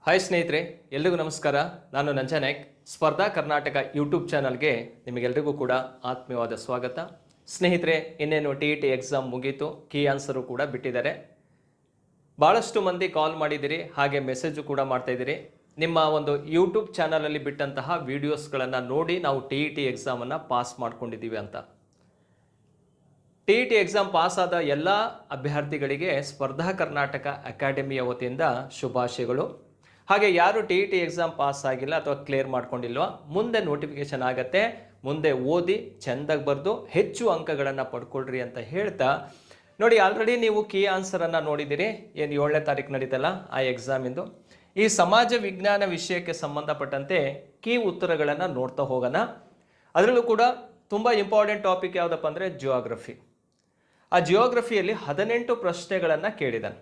Hi ಸ್ನೇಹಿತರೆ, ಎಲ್ರಿಗೂ ನಮಸ್ಕಾರ. ನಾನು ನಂಜನಾಯ್ಕ್. ಸ್ಪರ್ಧಾ ಕರ್ನಾಟಕ ಯೂಟ್ಯೂಬ್ ಚಾನಲ್ಗೆ ನಿಮಗೆಲ್ಲರಿಗೂ ಕೂಡ ಆತ್ಮೀಯವಾದ ಸ್ವಾಗತ. ಸ್ನೇಹಿತರೆ, ಇನ್ನೇನು TET ಎಕ್ಸಾಮ್ ಮುಗೀತು, ಕೀ ಆನ್ಸರು ಕೂಡ ಬಿಟ್ಟಿದ್ದಾರೆ. ಭಾಳಷ್ಟು ಮಂದಿ ಕಾಲ್ ಮಾಡಿದ್ದೀರಿ, ಹಾಗೆ ಮೆಸೇಜು ಕೂಡ ಮಾಡ್ತಾ ಇದ್ದೀರಿ. ನಿಮ್ಮ ಒಂದು ಯೂಟ್ಯೂಬ್ ಚಾನಲಲ್ಲಿ ಬಿಟ್ಟಂತಹ ವೀಡಿಯೋಸ್ಗಳನ್ನು ನೋಡಿ ನಾವು TET ಎಕ್ಸಾಮನ್ನು ಪಾಸ್ ಮಾಡ್ಕೊಂಡಿದ್ದೀವಿ ಅಂತ. TET ಎಕ್ಸಾಮ್ ಪಾಸ್ ಆದ ಎಲ್ಲ ಅಭ್ಯರ್ಥಿಗಳಿಗೆ ಸ್ಪರ್ಧಾ ಕರ್ನಾಟಕ ಅಕಾಡೆಮಿಯ ವತಿಯಿಂದ ಶುಭಾಶಯಗಳು. ಹಾಗೆ ಯಾರು TET ಎಕ್ಸಾಮ್ ಪಾಸ್ ಆಗಿಲ್ಲ ಅಥವಾ ಕ್ಲಿಯರ್ ಮಾಡ್ಕೊಂಡಿಲ್ವೋ, ಮುಂದೆ ನೋಟಿಫಿಕೇಶನ್ ಆಗತ್ತೆ, ಮುಂದೆ ಓದಿ ಚೆಂದಾಗಿ ಬರೆದು ಹೆಚ್ಚು ಅಂಕಗಳನ್ನು ಪಡ್ಕೊಳ್ರಿ ಅಂತ ಹೇಳ್ತಾ, ನೋಡಿ ಆಲ್ರೆಡಿ ನೀವು ಕೀ ಆನ್ಸರನ್ನು ನೋಡಿದ್ದೀರಿ. ಏನು 7ನೇ ತಾರೀಕು ನಡೀತಲ್ಲ ಆ ಎಕ್ಸಾಮಿಂದು. ಈ ಸಮಾಜ ವಿಜ್ಞಾನ ವಿಷಯಕ್ಕೆ ಸಂಬಂಧಪಟ್ಟಂತೆ ಕೀ ಉತ್ತರಗಳನ್ನು ನೋಡ್ತಾ ಹೋಗೋಣ. ಅದರಲ್ಲೂ ಕೂಡ ತುಂಬ ಇಂಪಾರ್ಟೆಂಟ್ ಟಾಪಿಕ್ ಯಾವುದಪ್ಪ ಅಂದರೆ ಜಿಯೋಗ್ರಫಿ. ಆ ಜಿಯೋಗ್ರಫಿಯಲ್ಲಿ 18 ಪ್ರಶ್ನೆಗಳನ್ನು ಕೇಳಿದ್ದಾನೆ.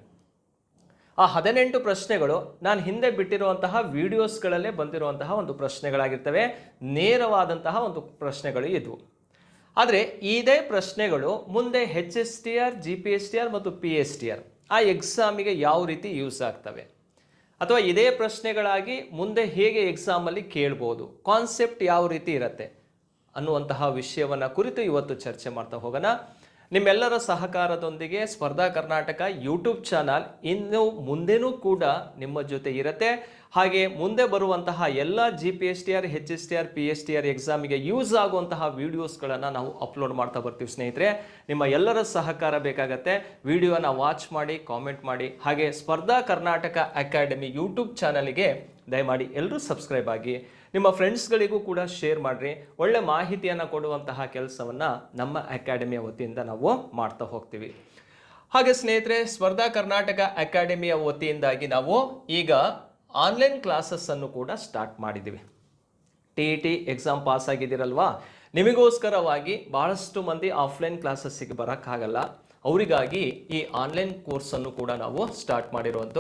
ಆ 18 ಪ್ರಶ್ನೆಗಳು ನಾನು ಹಿಂದೆ ಬಿಟ್ಟಿರುವಂತಹ ವಿಡಿಯೋಸ್ಗಳಲ್ಲೇ ಬಂದಿರುವಂತಹ ಒಂದು ಪ್ರಶ್ನೆಗಳಾಗಿರ್ತವೆ. ನೇರವಾದಂತಹ ಒಂದು ಪ್ರಶ್ನೆಗಳು ಇದ್ವು. ಆದರೆ ಇದೇ ಪ್ರಶ್ನೆಗಳು ಮುಂದೆ HSTR, GPSTR ಮತ್ತು PSTR ಆ ಎಕ್ಸಾಮಿಗೆ ಯಾವ ರೀತಿ ಯೂಸ್ ಆಗ್ತವೆ, ಅಥವಾ ಇದೇ ಪ್ರಶ್ನೆಗಳಾಗಿ ಮುಂದೆ ಹೇಗೆ ಎಕ್ಸಾಮಲ್ಲಿ ಕೇಳ್ಬೋದು, ಕಾನ್ಸೆಪ್ಟ್ ಯಾವ ರೀತಿ ಇರುತ್ತೆ ಅನ್ನುವಂತಹ ವಿಷಯವನ್ನು ಕುರಿತು ಇವತ್ತು ಚರ್ಚೆ ಮಾಡ್ತಾ ಹೋಗೋಣ. ನಿಮ್ಮೆಲ್ಲರ ಸಹಕಾರದೊಂದಿಗೆ ಸ್ಪರ್ಧಾ ಕರ್ನಾಟಕ ಯೂಟ್ಯೂಬ್ ಚಾನಲ್ ಇನ್ನು ಮುಂದೆನೂ ಕೂಡ ನಿಮ್ಮ ಜೊತೆ ಇರುತ್ತೆ. ಹಾಗೆ ಮುಂದೆ ಬರುವಂತಹ ಎಲ್ಲ GPSTR, HSTR, PSTR ಎಕ್ಸಾಮಿಗೆ ಯೂಸ್ ಆಗುವಂತಹ ವಿಡಿಯೋಸ್ಗಳನ್ನು ನಾವು ಅಪ್ಲೋಡ್ ಮಾಡ್ತಾ ಬರ್ತೀವಿ. ಸ್ನೇಹಿತರೆ, ನಿಮ್ಮ ಎಲ್ಲರ ಸಹಕಾರ ಬೇಕಾಗತ್ತೆ. ವಿಡಿಯೋನ ವಾಚ್ ಮಾಡಿ, ಕಾಮೆಂಟ್ ಮಾಡಿ. ಹಾಗೆ ಸ್ಪರ್ಧಾ ಕರ್ನಾಟಕ ಅಕಾಡೆಮಿ ಯೂಟ್ಯೂಬ್ ಚಾನಲ್ಗೆ ದಯಮಾಡಿ ಎಲ್ಲರೂ ಸಬ್ಸ್ಕ್ರೈಬ್ ಆಗಿ, ನಿಮ್ಮ ಫ್ರೆಂಡ್ಸ್ಗಳಿಗೂ ಕೂಡ ಶೇರ್ ಮಾಡಿರಿ. ಒಳ್ಳೆ ಮಾಹಿತಿಯನ್ನು ಕೊಡುವಂತಹ ಕೆಲಸವನ್ನು ನಮ್ಮ ಅಕಾಡೆಮಿಯ ವತಿಯಿಂದ ನಾವು ಮಾಡ್ತಾ ಹೋಗ್ತೀವಿ. ಹಾಗೆ ಸ್ನೇಹಿತರೆ, ಸ್ಪರ್ಧಾ ಕರ್ನಾಟಕ ಅಕಾಡೆಮಿಯ ವತಿಯಿಂದಾಗಿ ನಾವು ಈಗ ಆನ್ಲೈನ್ ಕ್ಲಾಸಸ್ಸನ್ನು ಕೂಡ ಸ್ಟಾರ್ಟ್ ಮಾಡಿದ್ದೀವಿ. TET ಎಕ್ಸಾಮ್ ಪಾಸ್ ಆಗಿದ್ದೀರಲ್ವಾ, ನಿಮಗೋಸ್ಕರವಾಗಿ ಭಾಳಷ್ಟು ಮಂದಿ ಆಫ್ಲೈನ್ ಕ್ಲಾಸಸ್ಸಿಗೆ ಬರೋಕ್ಕಾಗಲ್ಲ. ಅವರಿಗಾಗಿ ಈ ಆನ್ಲೈನ್ ಕೋರ್ಸನ್ನು ಕೂಡ ನಾವು ಸ್ಟಾರ್ಟ್ ಮಾಡಿರುವಂಥ.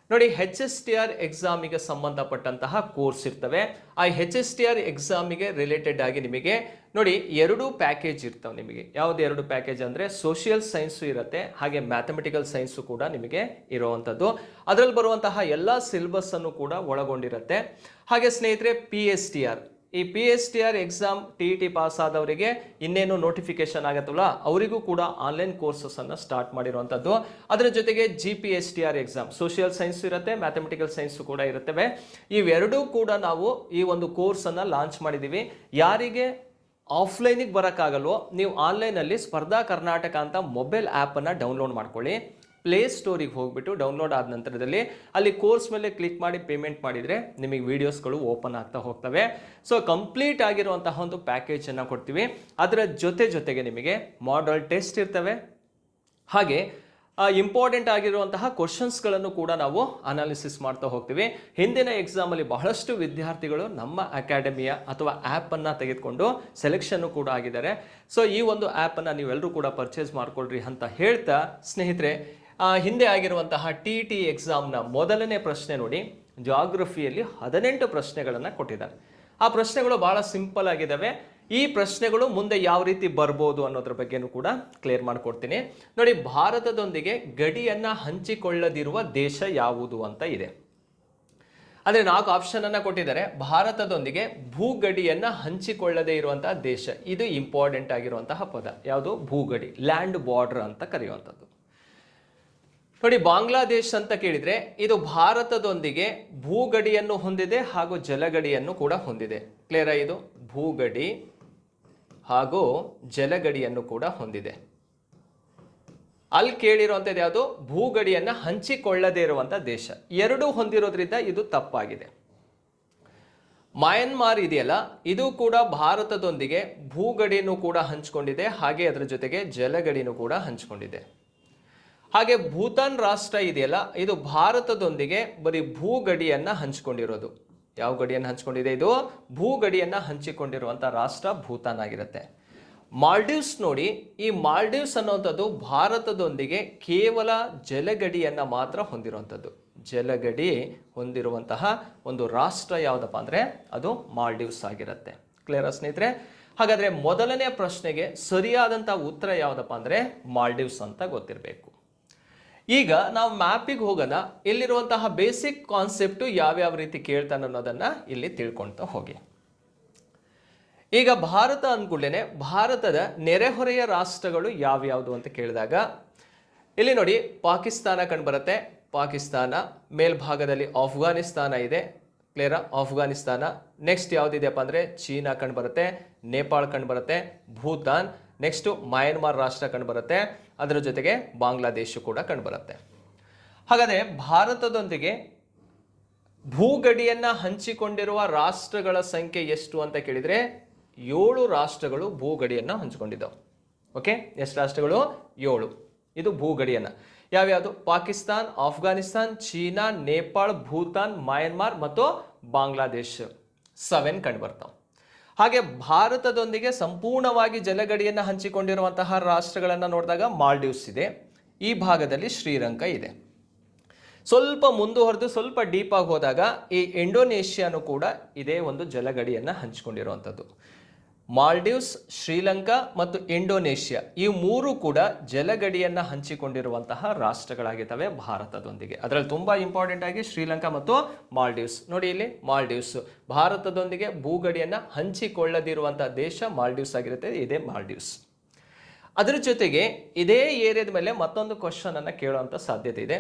ನೋಡಿ, HSTR ಎಕ್ಸಾಮಿಗೆ ಸಂಬಂಧಪಟ್ಟಂತಹ ಕೋರ್ಸ್ ಇರ್ತವೆ. ಆ HSTR ಎಕ್ಸಾಮಿಗೆ ರಿಲೇಟೆಡ್ ಆಗಿ ನಿಮಗೆ ನೋಡಿ 2 ಪ್ಯಾಕೇಜ್ ಇರ್ತವೆ. ನಿಮಗೆ ಯಾವುದು 2 ಪ್ಯಾಕೇಜ್ ಅಂದರೆ ಸೋಷಿಯಲ್ ಸೈನ್ಸು ಇರುತ್ತೆ, ಹಾಗೆ ಮ್ಯಾಥಮೆಟಿಕಲ್ ಸೈನ್ಸು ಕೂಡ ನಿಮಗೆ ಇರುವಂಥದ್ದು. ಅದರಲ್ಲಿ ಬರುವಂತಹ ಎಲ್ಲ ಸಿಲೆಬಸ್ಸನ್ನು ಕೂಡ ಒಳಗೊಂಡಿರುತ್ತೆ. ಹಾಗೆ ಸ್ನೇಹಿತರೆ, PSTR ಈ PSTR ಎಕ್ಸಾಮ್ TET ಪಾಸ್ ಆದವರಿಗೆ ಇನ್ನೇನು ನೋಟಿಫಿಕೇಶನ್ ಆಗುತ್ತಲ್ಲ, ಅವರಿಗೂ ಕೂಡ ಆನ್ಲೈನ್ ಕೋರ್ಸಸ್ಸನ್ನು ಸ್ಟಾರ್ಟ್ ಮಾಡಿರುವಂಥದ್ದು. ಅದರ ಜೊತೆಗೆ GPSTR ಎಕ್ಸಾಮ್ ಸೋಷಿಯಲ್ ಸೈನ್ಸ್ ಇರುತ್ತೆ, ಮ್ಯಾಥಮೆಟಿಕಲ್ ಸೈನ್ಸು ಕೂಡ ಇರುತ್ತವೆ. ಇವೆರಡೂ ಕೂಡ ನಾವು ಈ ಒಂದು ಕೋರ್ಸನ್ನು ಲಾಂಚ್ ಮಾಡಿದ್ದೀವಿ. ಯಾರಿಗೆ ಆಫ್ಲೈನಿಗೆ ಬರೋಕ್ಕಾಗಲ್ವೋ, ನೀವು ಆನ್ಲೈನಲ್ಲಿ ಸ್ಪರ್ಧಾ ಕರ್ನಾಟಕ ಅಂತ ಮೊಬೈಲ್ ಆ್ಯಪನ್ನು ಡೌನ್ಲೋಡ್ ಮಾಡ್ಕೊಳ್ಳಿ. ಪ್ಲೇಸ್ಟೋರಿಗೆ ಹೋಗ್ಬಿಟ್ಟು ಡೌನ್ಲೋಡ್ ಆದ ನಂತರದಲ್ಲಿ ಅಲ್ಲಿ ಕೋರ್ಸ್ ಮೇಲೆ ಕ್ಲಿಕ್ ಮಾಡಿ ಪೇಮೆಂಟ್ ಮಾಡಿದರೆ ನಿಮಗೆ ವೀಡಿಯೋಸ್ಗಳು ಓಪನ್ ಆಗ್ತಾ ಹೋಗ್ತವೆ. ಸೊ ಕಂಪ್ಲೀಟ್ ಆಗಿರುವಂತಹ ಒಂದು ಪ್ಯಾಕೇಜನ್ನು ಕೊಡ್ತೀವಿ. ಅದರ ಜೊತೆಗೆ ನಿಮಗೆ ಮಾಡೆಲ್ ಟೆಸ್ಟ್ ಇರ್ತವೆ. ಹಾಗೆ ಇಂಪಾರ್ಟೆಂಟ್ ಆಗಿರುವಂತಹ ಕ್ವಶನ್ಸ್ಗಳನ್ನು ಕೂಡ ನಾವು ಅನಾಲಿಸಿಸ್ ಮಾಡ್ತಾ ಹೋಗ್ತೀವಿ. ಹಿಂದಿನ ಎಕ್ಸಾಮಲ್ಲಿ ಬಹಳಷ್ಟು ವಿದ್ಯಾರ್ಥಿಗಳು ನಮ್ಮ ಅಕಾಡೆಮಿಯ ಅಥವಾ ಆ್ಯಪನ್ನು ತೆಗೆದುಕೊಂಡು ಸೆಲೆಕ್ಷನ್ನು ಕೂಡ ಆಗಿದ್ದಾರೆ. ಸೊ ಈ ಒಂದು ಆ್ಯಪನ್ನು ನೀವೆಲ್ಲರೂ ಕೂಡ ಪರ್ಚೇಸ್ ಮಾಡ್ಕೊಳ್ರಿ ಅಂತ ಹೇಳ್ತಾ, ಸ್ನೇಹಿತರೆ, ಹಿಂದೆ ಆಗಿರುವಂತಹ TET ಎಕ್ಸಾಮ್ನ ಮೊದಲನೇ ಪ್ರಶ್ನೆ ನೋಡಿ, ಜಾಗ್ರಫಿಯಲ್ಲಿ 18 ಪ್ರಶ್ನೆಗಳನ್ನು ಕೊಟ್ಟಿದ್ದಾರೆ. ಆ ಪ್ರಶ್ನೆಗಳು ಭಾಳ ಸಿಂಪಲ್ ಆಗಿದ್ದಾವೆ. ಈ ಪ್ರಶ್ನೆಗಳು ಮುಂದೆ ಯಾವ ರೀತಿ ಬರ್ಬೋದು ಅನ್ನೋದ್ರ ಬಗ್ಗೆನೂ ಕೂಡ ಕ್ಲಿಯರ್ ಮಾಡಿಕೊಡ್ತೀನಿ. ನೋಡಿ, ಭಾರತದೊಂದಿಗೆ ಗಡಿಯನ್ನು ಹಂಚಿಕೊಳ್ಳದಿರುವ ದೇಶ ಯಾವುದು ಅಂತ ಇದೆ. ಅಂದರೆ 4 ಆಪ್ಷನನ್ನು ಕೊಟ್ಟಿದ್ದಾರೆ. ಭಾರತದೊಂದಿಗೆ ಭೂಗಡಿಯನ್ನು ಹಂಚಿಕೊಳ್ಳದೇ ಇರುವಂತಹ ದೇಶ, ಇದು ಇಂಪಾರ್ಟೆಂಟ್ ಆಗಿರುವಂತಹ ಪದ. ಯಾವುದು? ಭೂಗಡಿ, ಲ್ಯಾಂಡ್ ಬಾರ್ಡರ್ ಅಂತ ಕರೆಯುವಂಥದ್ದು. ನೋಡಿ, ಬಾಂಗ್ಲಾದೇಶ ಅಂತ ಕೇಳಿದರೆ ಇದು ಭಾರತದೊಂದಿಗೆ ಭೂಗಡಿಯನ್ನು ಹೊಂದಿದೆ ಹಾಗೂ ಜಲಗಡಿಯನ್ನು ಕೂಡ ಹೊಂದಿದೆ. ಕ್ಲಿಯರಾ? ಇದು ಭೂಗಡಿ ಹಾಗೂ ಜಲಗಡಿಯನ್ನು ಕೂಡ ಹೊಂದಿದೆ. ಅಲ್ಲಿ ಕೇಳಿರುವಂಥದ್ದು ಯಾವುದು? ಭೂಗಡಿಯನ್ನು ಹಂಚಿಕೊಳ್ಳದೇ ಇರುವಂಥ ದೇಶ. ಎರಡೂ ಹೊಂದಿರೋದ್ರಿಂದ ಇದು ತಪ್ಪಾಗಿದೆ. ಮಯನ್ಮಾರ್ ಇದೆಯಲ್ಲ, ಇದು ಕೂಡ ಭಾರತದೊಂದಿಗೆ ಭೂಗಡಿಯನ್ನು ಕೂಡ ಹಂಚಿಕೊಂಡಿದೆ, ಹಾಗೆ ಅದರ ಜೊತೆಗೆ ಜಲಗಡಿನೂ ಕೂಡ ಹಂಚಿಕೊಂಡಿದೆ. ಹಾಗೆ ಭೂತಾನ್ ರಾಷ್ಟ್ರ ಇದೆಯಲ್ಲ, ಇದು ಭಾರತದೊಂದಿಗೆ ಬರೀ ಭೂಗಡಿಯನ್ನು ಹಂಚಿಕೊಂಡಿರೋದು. ಯಾವ ಗಡಿಯನ್ನು ಹಂಚಿಕೊಂಡಿದೆ? ಇದು ಭೂಗಡಿಯನ್ನು ಹಂಚಿಕೊಂಡಿರುವಂಥ ರಾಷ್ಟ್ರ ಭೂತಾನ್ ಆಗಿರುತ್ತೆ. ಮಾಲ್ಡೀವ್ಸ್ ನೋಡಿ, ಈ ಮಾಲ್ಡೀವ್ಸ್ ಅನ್ನುವಂಥದ್ದು ಭಾರತದೊಂದಿಗೆ ಕೇವಲ ಜಲಗಡಿಯನ್ನು ಮಾತ್ರ ಹೊಂದಿರುವಂಥದ್ದು. ಜಲಗಡಿ ಹೊಂದಿರುವಂತಹ ಒಂದು ರಾಷ್ಟ್ರ ಯಾವುದಪ್ಪ ಅಂದರೆ ಅದು ಮಾಲ್ಡೀವ್ಸ್ ಆಗಿರುತ್ತೆ. ಕ್ಲಿಯರ್ ಸ್ನೇಹಿತರೆ? ಹಾಗಾದರೆ ಮೊದಲನೇ ಪ್ರಶ್ನೆಗೆ ಸರಿಯಾದಂಥ ಉತ್ತರ ಯಾವುದಪ್ಪ ಅಂದರೆ ಮಾಲ್ಡೀವ್ಸ್ ಅಂತ ಗೊತ್ತಿರಬೇಕು. ಈಗ ನಾವು ಮ್ಯಾಪಿಗೆ ಹೋಗೋಣ. ಇಲ್ಲಿರುವಂತಹ ಬೇಸಿಕ್ ಕಾನ್ಸೆಪ್ಟು ಯಾವ್ಯಾವ ರೀತಿ ಕೇಳ್ತಾನೆ ಅನ್ನೋದನ್ನ ಇಲ್ಲಿ ತಿಳ್ಕೊಳ್ತಾ ಹೋಗಿ. ಈಗ ಭಾರತ ಅಂದ್ಕೂಡ್ಲೇನೆ ಭಾರತದ ನೆರೆಹೊರೆಯ ರಾಷ್ಟ್ರಗಳು ಯಾವ್ಯಾವುದು ಅಂತ ಕೇಳಿದಾಗ ಇಲ್ಲಿ ನೋಡಿ ಪಾಕಿಸ್ತಾನ ಕಂಡುಬರುತ್ತೆ. ಪಾಕಿಸ್ತಾನ ಮೇಲ್ಭಾಗದಲ್ಲಿ ಅಫ್ಘಾನಿಸ್ತಾನ ಇದೆ. ಕ್ಲಿಯರಾ? ಅಫ್ಘಾನಿಸ್ತಾನ. ನೆಕ್ಸ್ಟ್ ಯಾವುದಿದೆಯಪ್ಪ ಅಂದರೆ ಚೀನಾ ಕಂಡುಬರುತ್ತೆ, ನೇಪಾಳ ಕಂಡುಬರುತ್ತೆ, ಭೂತಾನ್, ನೆಕ್ಸ್ಟು ಮಯನ್ಮಾರ್ ರಾಷ್ಟ್ರ ಕಂಡುಬರುತ್ತೆ, ಅದರ ಜೊತೆಗೆ ಬಾಂಗ್ಲಾದೇಶ ಕೂಡ ಕಂಡುಬರುತ್ತೆ. ಹಾಗಾದರೆ ಭಾರತದೊಂದಿಗೆ ಭೂಗಡಿಯನ್ನು ಹಂಚಿಕೊಂಡಿರುವ ರಾಷ್ಟ್ರಗಳ ಸಂಖ್ಯೆ ಎಷ್ಟು ಅಂತ ಕೇಳಿದರೆ 7 ರಾಷ್ಟ್ರಗಳು ಭೂಗಡಿಯನ್ನು ಹಂಚಿಕೊಂಡಿದ್ದಾವೆ. ಓಕೆ, ಎಷ್ಟು ರಾಷ್ಟ್ರಗಳು? 7. ಇದು ಭೂಗಡಿಯನ್ನು ಯಾವ್ಯಾವುದು? ಪಾಕಿಸ್ತಾನ್, ಅಫ್ಘಾನಿಸ್ತಾನ್, ಚೀನಾ, ನೇಪಾಳ, ಭೂತಾನ್, ಮಯನ್ಮಾರ್ ಮತ್ತು ಬಾಂಗ್ಲಾದೇಶ 7 ಕಂಡುಬರ್ತಾವೆ. ಹಾಗೆ ಭಾರತದೊಂದಿಗೆ ಸಂಪೂರ್ಣವಾಗಿ ಜಲಗಡಿಯನ್ನು ಹಂಚಿಕೊಂಡಿರುವಂತಹ ರಾಷ್ಟ್ರಗಳನ್ನು ನೋಡಿದಾಗ ಮಾಲ್ಡೀವ್ಸ್ ಇದೆ. ಈ ಭಾಗದಲ್ಲಿ ಶ್ರೀಲಂಕಾ ಇದೆ. ಸ್ವಲ್ಪ ಮುಂದುವರೆದು ಸ್ವಲ್ಪ ಡೀಪ್ ಆಗಿ ಹೋದಾಗ ಈ ಇಂಡೋನೇಷ್ಯಾನು ಕೂಡ ಇದೇ ಒಂದು ಜಲಗಡಿಯನ್ನು ಹಂಚಿಕೊಂಡಿರುವಂಥದ್ದು. ಮಾಲ್ಡೀವ್ಸ್, ಶ್ರೀಲಂಕಾ ಮತ್ತು ಇಂಡೋನೇಷ್ಯಾ ಈ 3 ಕೂಡ ಜಲಗಡಿಯನ್ನು ಹಂಚಿಕೊಂಡಿರುವಂತಹ ರಾಷ್ಟ್ರಗಳಾಗಿರ್ತವೆ ಭಾರತದೊಂದಿಗೆ. ಅದರಲ್ಲಿ ತುಂಬ ಇಂಪಾರ್ಟೆಂಟ್ ಆಗಿ ಶ್ರೀಲಂಕಾ ಮತ್ತು ಮಾಲ್ಡೀವ್ಸ್. ನೋಡಿ ಇಲ್ಲಿ ಮಾಲ್ಡೀವ್ಸ್ ಭಾರತದೊಂದಿಗೆ ಭೂಗಡಿಯನ್ನು ಹಂಚಿಕೊಳ್ಳದಿರುವಂತಹ ದೇಶ ಮಾಲ್ಡೀವ್ಸ್ ಆಗಿರುತ್ತೆ. ಇದೇ ಮಾಲ್ಡೀವ್ಸ್. ಅದರ ಜೊತೆಗೆ ಇದೇ ಏರಿಯಾದ ಮೇಲೆ ಮತ್ತೊಂದು ಕ್ವಶನ್ ಅನ್ನು ಕೇಳುವಂಥ ಸಾಧ್ಯತೆ ಇದೆ.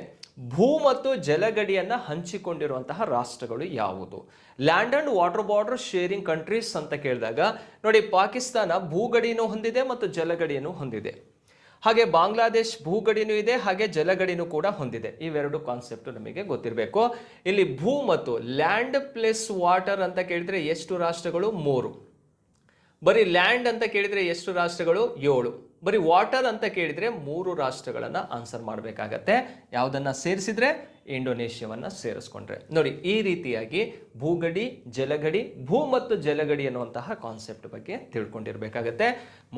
ಭೂ ಮತ್ತು ಜಲಗಡಿಯನ್ನು ಹಂಚಿಕೊಂಡಿರುವಂತಹ ರಾಷ್ಟ್ರಗಳು ಯಾವುದು? Land and water border sharing countries ಅಂತ ಕೇಳಿದಾಗ ನೋಡಿ ಪಾಕಿಸ್ತಾನ ಭೂಗಡಿನೂ ಹೊಂದಿದೆ ಮತ್ತು ಜಲಗಡಿಯನ್ನು ಹೊಂದಿದೆ. ಹಾಗೆ ಬಾಂಗ್ಲಾದೇಶ್ ಭೂಗಡಿನೂ ಇದೆ, ಹಾಗೆ ಜಲಗಡಿನೂ ಕೂಡ ಹೊಂದಿದೆ. ಇವೆರಡು ಕಾನ್ಸೆಪ್ಟ್ ನಮಗೆ ಗೊತ್ತಿರಬೇಕು. ಇಲ್ಲಿ ಭೂ ಮತ್ತು ಲ್ಯಾಂಡ್ ಪ್ಲಸ್ ವಾಟರ್ ಅಂತ ಕೇಳಿದ್ರೆ ಎಷ್ಟು ರಾಷ್ಟ್ರಗಳು? 3. ಬರೀ ಲ್ಯಾಂಡ್ ಅಂತ ಕೇಳಿದ್ರೆ ಎಷ್ಟು ರಾಷ್ಟ್ರಗಳು? 7. ಬರೀ ವಾಟರ್ ಅಂತ ಕೇಳಿದ್ರೆ 3 ರಾಷ್ಟ್ರಗಳನ್ನು ಆನ್ಸರ್ ಮಾಡಬೇಕಾಗತ್ತೆ. ಯಾವುದನ್ನ ಸೇರಿಸಿದ್ರೆ? ಇಂಡೋನೇಷ್ಯಾವನ್ನು ಸೇರಿಸ್ಕೊಂಡ್ರೆ. ನೋಡಿ ಈ ರೀತಿಯಾಗಿ ಭೂಗಡಿ, ಜಲಗಡಿ, ಭೂ ಮತ್ತು ಜಲಗಡಿ ಅನ್ನುವಂತಹ ಕಾನ್ಸೆಪ್ಟ್ ಬಗ್ಗೆ ತಿಳ್ಕೊಂಡಿರ್ಬೇಕಾಗತ್ತೆ.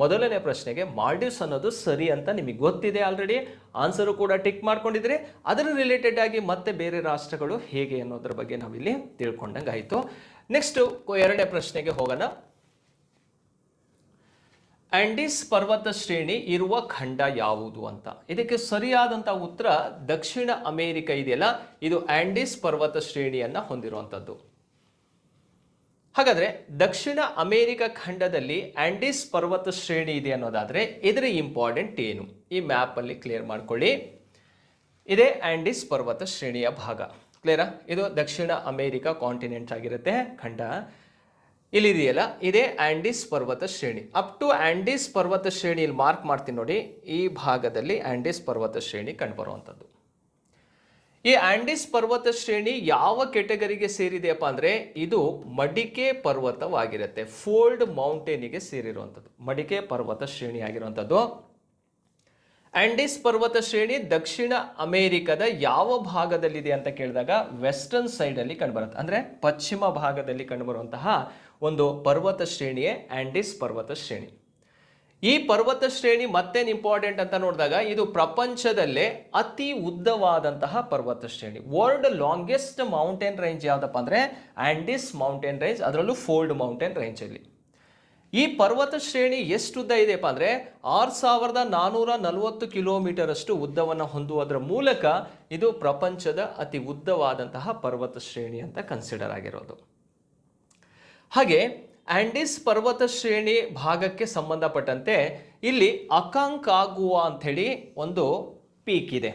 ಮೊದಲನೇ ಪ್ರಶ್ನೆಗೆ ಮಾಲ್ಡೀವ್ಸ್ ಅನ್ನೋದು ಸರಿ ಅಂತ ನಿಮಗೆ ಗೊತ್ತಿದೆ ಆಲ್ರೆಡಿ, ಆನ್ಸರು ಕೂಡ ಟಿಕ್ ಮಾಡ್ಕೊಂಡಿದ್ರೆ ಅದರ ರಿಲೇಟೆಡ್ ಆಗಿ ಮತ್ತೆ ಬೇರೆ ರಾಷ್ಟ್ರಗಳು ಹೇಗೆ ಅನ್ನೋದ್ರ ಬಗ್ಗೆ ನಾವಿಲ್ಲಿ ತಿಳ್ಕೊಂಡಂಗೆ ಆಯಿತು. ನೆಕ್ಸ್ಟ್ 2ನೇ ಪ್ರಶ್ನೆಗೆ ಹೋಗೋಣ. ಆಂಡೀಸ್ ಪರ್ವತ ಶ್ರೇಣಿ ಇರುವ ಖಂಡ ಯಾವುದು ಅಂತ. ಇದಕ್ಕೆ ಸರಿಯಾದಂಥ ಉತ್ತರ ದಕ್ಷಿಣ ಅಮೆರಿಕ ಇದೆಯಲ್ಲ, ಇದು ಆಂಡೀಸ್ ಪರ್ವತ ಶ್ರೇಣಿಯನ್ನು ಹೊಂದಿರುವಂಥದ್ದು. ಹಾಗಾದರೆ ದಕ್ಷಿಣ ಅಮೆರಿಕ ಖಂಡದಲ್ಲಿ ಆಂಡೀಸ್ ಪರ್ವತ ಶ್ರೇಣಿ ಇದೆ ಅನ್ನೋದಾದರೆ ಇದರ ಇಂಪಾರ್ಟೆಂಟ್ ಏನು? ಈ ಮ್ಯಾಪಲ್ಲಿ ಕ್ಲಿಯರ್ ಮಾಡ್ಕೊಳ್ಳಿ. ಇದೇ ಆಂಡೀಸ್ ಪರ್ವತ ಶ್ರೇಣಿಯ ಭಾಗ. ಕ್ಲಿಯರಾ? ಇದು ದಕ್ಷಿಣ ಅಮೆರಿಕ ಕಾಂಟಿನೆಂಟ್ ಆಗಿರುತ್ತೆ, ಖಂಡ. ಇಲ್ಲಿದೆಯಲ್ಲ ಇದೇ ಆಂಡೀಸ್ ಪರ್ವತ ಶ್ರೇಣಿ. ಅಪ್ ಟು ಆಂಡೀಸ್ ಪರ್ವತ ಶ್ರೇಣಿಯಲ್ಲಿ ಮಾರ್ಕ್ ಮಾಡ್ತೀನಿ ನೋಡಿ. ಈ ಭಾಗದಲ್ಲಿ ಆಂಡೀಸ್ ಪರ್ವತ ಶ್ರೇಣಿ ಕಂಡುಬರುವಂಥದ್ದು. ಈ ಆಂಡೀಸ್ ಪರ್ವತ ಶ್ರೇಣಿ ಯಾವ ಕೆಟಗರಿಗೆ ಸೇರಿದೆಯಪ್ಪ ಅಂದರೆ ಇದು ಮಡಿಕೆ ಪರ್ವತವಾಗಿರುತ್ತೆ. ಫೋಲ್ಡ್ ಮೌಂಟೇನಿಗೆ ಸೇರಿರುವಂಥದ್ದು ಮಡಿಕೆ ಪರ್ವತ ಶ್ರೇಣಿ ಆಗಿರುವಂಥದ್ದು. ಆಂಡೀಸ್ ಪರ್ವತ ಶ್ರೇಣಿ ದಕ್ಷಿಣ ಅಮೆರಿಕದ ಯಾವ ಭಾಗದಲ್ಲಿದೆ ಅಂತ ಕೇಳಿದಾಗ ವೆಸ್ಟರ್ನ್ ಸೈಡಲ್ಲಿ ಕಂಡುಬರುತ್ತೆ. ಅಂದರೆ ಪಶ್ಚಿಮ ಭಾಗದಲ್ಲಿ ಕಂಡುಬರುವಂತಹ ಒಂದು ಪರ್ವತ ಶ್ರೇಣಿಯೇ ಆಂಡೀಸ್ ಪರ್ವತ ಶ್ರೇಣಿ. ಈ ಪರ್ವತ ಶ್ರೇಣಿ ಮತ್ತೇನು ಇಂಪಾರ್ಟೆಂಟ್ ಅಂತ ನೋಡಿದಾಗ ಇದು ಪ್ರಪಂಚದಲ್ಲೇ ಅತಿ ಉದ್ದವಾದಂತಹ ಪರ್ವತ ಶ್ರೇಣಿ. ವರ್ಲ್ಡ್ ಲಾಂಗೆಸ್ಟ್ ಮೌಂಟೇನ್ ರೇಂಜ್ ಯಾವುದಪ್ಪ ಅಂದರೆ ಆಂಡೀಸ್ ಮೌಂಟೇನ್ ರೇಂಜ್, ಅದರಲ್ಲೂ ಫೋಲ್ಡ್ ಮೌಂಟೇನ್ ರೇಂಜಲ್ಲಿ. ಈ ಪರ್ವತ ಶ್ರೇಣಿ ಎಷ್ಟು ಉದ್ದ ಇದೆಯಪ್ಪ ಅಂದರೆ 6440 ಕಿಲೋಮೀಟರ್ ಅಷ್ಟು ಉದ್ದವನ್ನು ಹೊಂದುವುದರ ಮೂಲಕ ಇದು ಪ್ರಪಂಚದ ಅತಿ ಉದ್ದವಾದಂತಹ ಪರ್ವತ ಶ್ರೇಣಿ ಅಂತ ಕನ್ಸಿಡರ್ ಆಗಿರೋದು. ಹಾಗೆ ಆಂಡೀಸ್ ಪರ್ವತ ಶ್ರೇಣಿ ಭಾಗಕ್ಕೆ ಸಂಬಂಧಪಟ್ಟಂತೆ ಇಲ್ಲಿ ಅಕಾಂಕಾಗುವಾ ಅಂಥೇಳಿ ಒಂದು ಪೀಕ್ ಇದೆ,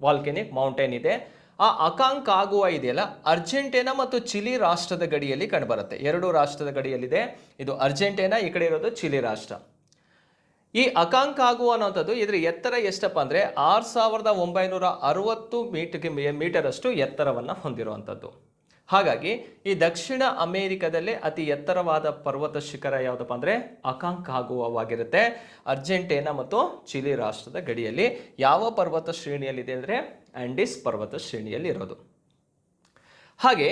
ವಾಲ್ಕೆನಿಕ್ ಮೌಂಟೇನ್ ಇದೆ. ಆ ಅಕಾಂಕಾಗುವಾ ಇದೆಯಲ್ಲ ಅರ್ಜೆಂಟೀನಾ ಮತ್ತು ಚಿಲಿ ರಾಷ್ಟ್ರದ ಗಡಿಯಲ್ಲಿ ಕಂಡುಬರುತ್ತೆ. 2 ರಾಷ್ಟ್ರದ ಗಡಿಯಲ್ಲಿದೆ. ಇದು ಅರ್ಜೆಂಟೀನಾ, ಈ ಕಡೆ ಇರೋದು ಚಿಲಿ ರಾಷ್ಟ್ರ. ಈ ಅಕಾಂಕಾಗುವಾ ಅನ್ನೋಂಥದ್ದು ಇದರ ಎತ್ತರ ಎಷ್ಟಪ್ಪ ಅಂದರೆ 6960 ಮೀಟರ್ ಅಷ್ಟು ಎತ್ತರವನ್ನು ಹೊಂದಿರುವಂಥದ್ದು. ಹಾಗಾಗಿ ಈ ದಕ್ಷಿಣ ಅಮೆರಿಕದಲ್ಲೇ ಅತಿ ಎತ್ತರವಾದ ಪರ್ವತ ಶಿಖರ ಯಾವುದಪ್ಪ ಅಂದರೆ ಅಕಾಂಕಾಗುವಾವಾಗಿರುತ್ತೆ. ಅರ್ಜೆಂಟೀನಾ ಮತ್ತು ಚಿಲಿ ರಾಷ್ಟ್ರದ ಗಡಿಯಲ್ಲಿ ಯಾವ ಪರ್ವತ ಶ್ರೇಣಿಯಲ್ಲಿದೆ ಅಂದರೆ ಆಂಡೀಸ್ ಪರ್ವತ ಶ್ರೇಣಿಯಲ್ಲಿ ಇರೋದು. ಹಾಗೆ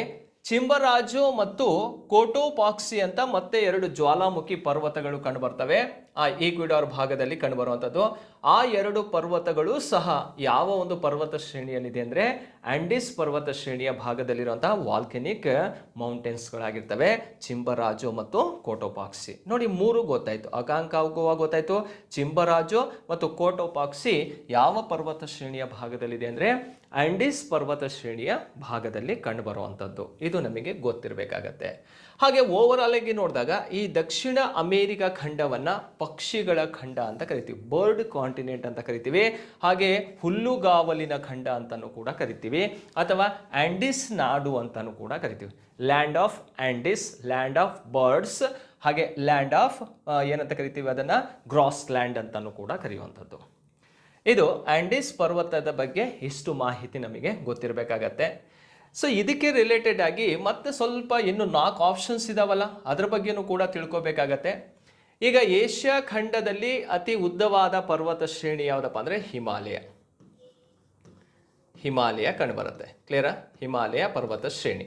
ಚಿಂಬರಾಜು ಮತ್ತು ಕೋಟೋಪಾಕ್ಸಿ ಅಂತ ಮತ್ತೆ ಎರಡು ಜ್ವಾಲಾಮುಖಿ ಪರ್ವತಗಳು ಕಂಡುಬರ್ತವೆ ಆ ಈಕ್ವಿಡಾರ್ ಭಾಗದಲ್ಲಿ ಕಂಡುಬರುವಂಥದ್ದು. ಆ ಎರಡು ಪರ್ವತಗಳು ಸಹ ಯಾವ ಒಂದು ಪರ್ವತ ಶ್ರೇಣಿಯಲ್ಲಿದೆ ಅಂದರೆ ಆಂಡಿಸ್ ಪರ್ವತ ಶ್ರೇಣಿಯ ಭಾಗದಲ್ಲಿರುವಂತಹ ವಾಲ್ಕೆನಿಕ್ ಮೌಂಟೇನ್ಸ್ಗಳಾಗಿರ್ತವೆ ಚಿಂಬರಾಜು ಮತ್ತು ಕೋಟೋಪಾಕ್ಸಿ. ನೋಡಿ, ಮೂರು ಗೊತ್ತಾಯ್ತು. ಅಕಾಂಕಾಗುವಾ ಗೊತ್ತಾಯ್ತು, ಚಿಂಬರಾಜು ಮತ್ತು ಕೋಟೋಪಾಕ್ಸಿ ಯಾವ ಪರ್ವತ ಶ್ರೇಣಿಯ ಭಾಗದಲ್ಲಿದೆ ಅಂದರೆ ಆಂಡಿಸ್ ಪರ್ವತ ಶ್ರೇಣಿಯ ಭಾಗದಲ್ಲಿ ಕಂಡುಬರುವಂಥದ್ದು. ಇದು ನಮಗೆ ಗೊತ್ತಿರಬೇಕಾಗತ್ತೆ. ಹಾಗೆ ಓವರ್ ಆಲ್ ಆಗಿ ನೋಡಿದಾಗ ಈ ದಕ್ಷಿಣ ಅಮೇರಿಕಾ ಖಂಡವನ್ನ ಪಕ್ಷಿಗಳ ಖಂಡ ಅಂತ ಕರಿತೀವಿ, ಬರ್ಡ್ ಕಾಂಟಿನೆಂಟ್ ಅಂತ ಕರಿತೀವಿ. ಹಾಗೆ ಹುಲ್ಲುಗಾವಲಿನ ಖಂಡ ಅಂತಾನೂ ಕೂಡ ಕರಿತೀವಿ, ಅಥವಾ ಆಂಡಿಸ್ ನಾಡು ಅಂತಾನೂ ಕೂಡ ಕರಿತೀವಿ. Land of Andes, land of birds, ಹಾಗೆ ಲ್ಯಾಂಡ್ ಆಫ್ ಏನಂತ ಕರಿತೀವಿ ಅದನ್ನ ಗ್ರಾಸ್ ಲ್ಯಾಂಡ್ ಅಂತಾನೂ ಕೂಡ ಕರೆಯುವಂಥದ್ದು. ಇದು ಆಂಡಿಸ್ ಪರ್ವತದ ಬಗ್ಗೆ ಇಷ್ಟು ಮಾಹಿತಿ ನಮಗೆ ಗೊತ್ತಿರಬೇಕಾಗತ್ತೆ. ಸೊ ಇದಕ್ಕೆ ರಿಲೇಟೆಡ್ ಆಗಿ ಮತ್ತೆ ಸ್ವಲ್ಪ ಇನ್ನು 4 ಆಪ್ಷನ್ಸ್ ಇದಾವಲ್ಲ, ಅದ್ರ ಬಗ್ಗೆನೂ ಕೂಡ ತಿಳ್ಕೊಬೇಕಾಗತ್ತೆ. ಈಗ ಏಷ್ಯಾ ಖಂಡದಲ್ಲಿ ಅತಿ ಉದ್ದವಾದ ಪರ್ವತ ಶ್ರೇಣಿ ಯಾವುದಪ್ಪ ಅಂದರೆ ಹಿಮಾಲಯ ಕಂಡುಬರುತ್ತೆ. ಕ್ಲಿಯರಾ? ಹಿಮಾಲಯ ಪರ್ವತ ಶ್ರೇಣಿ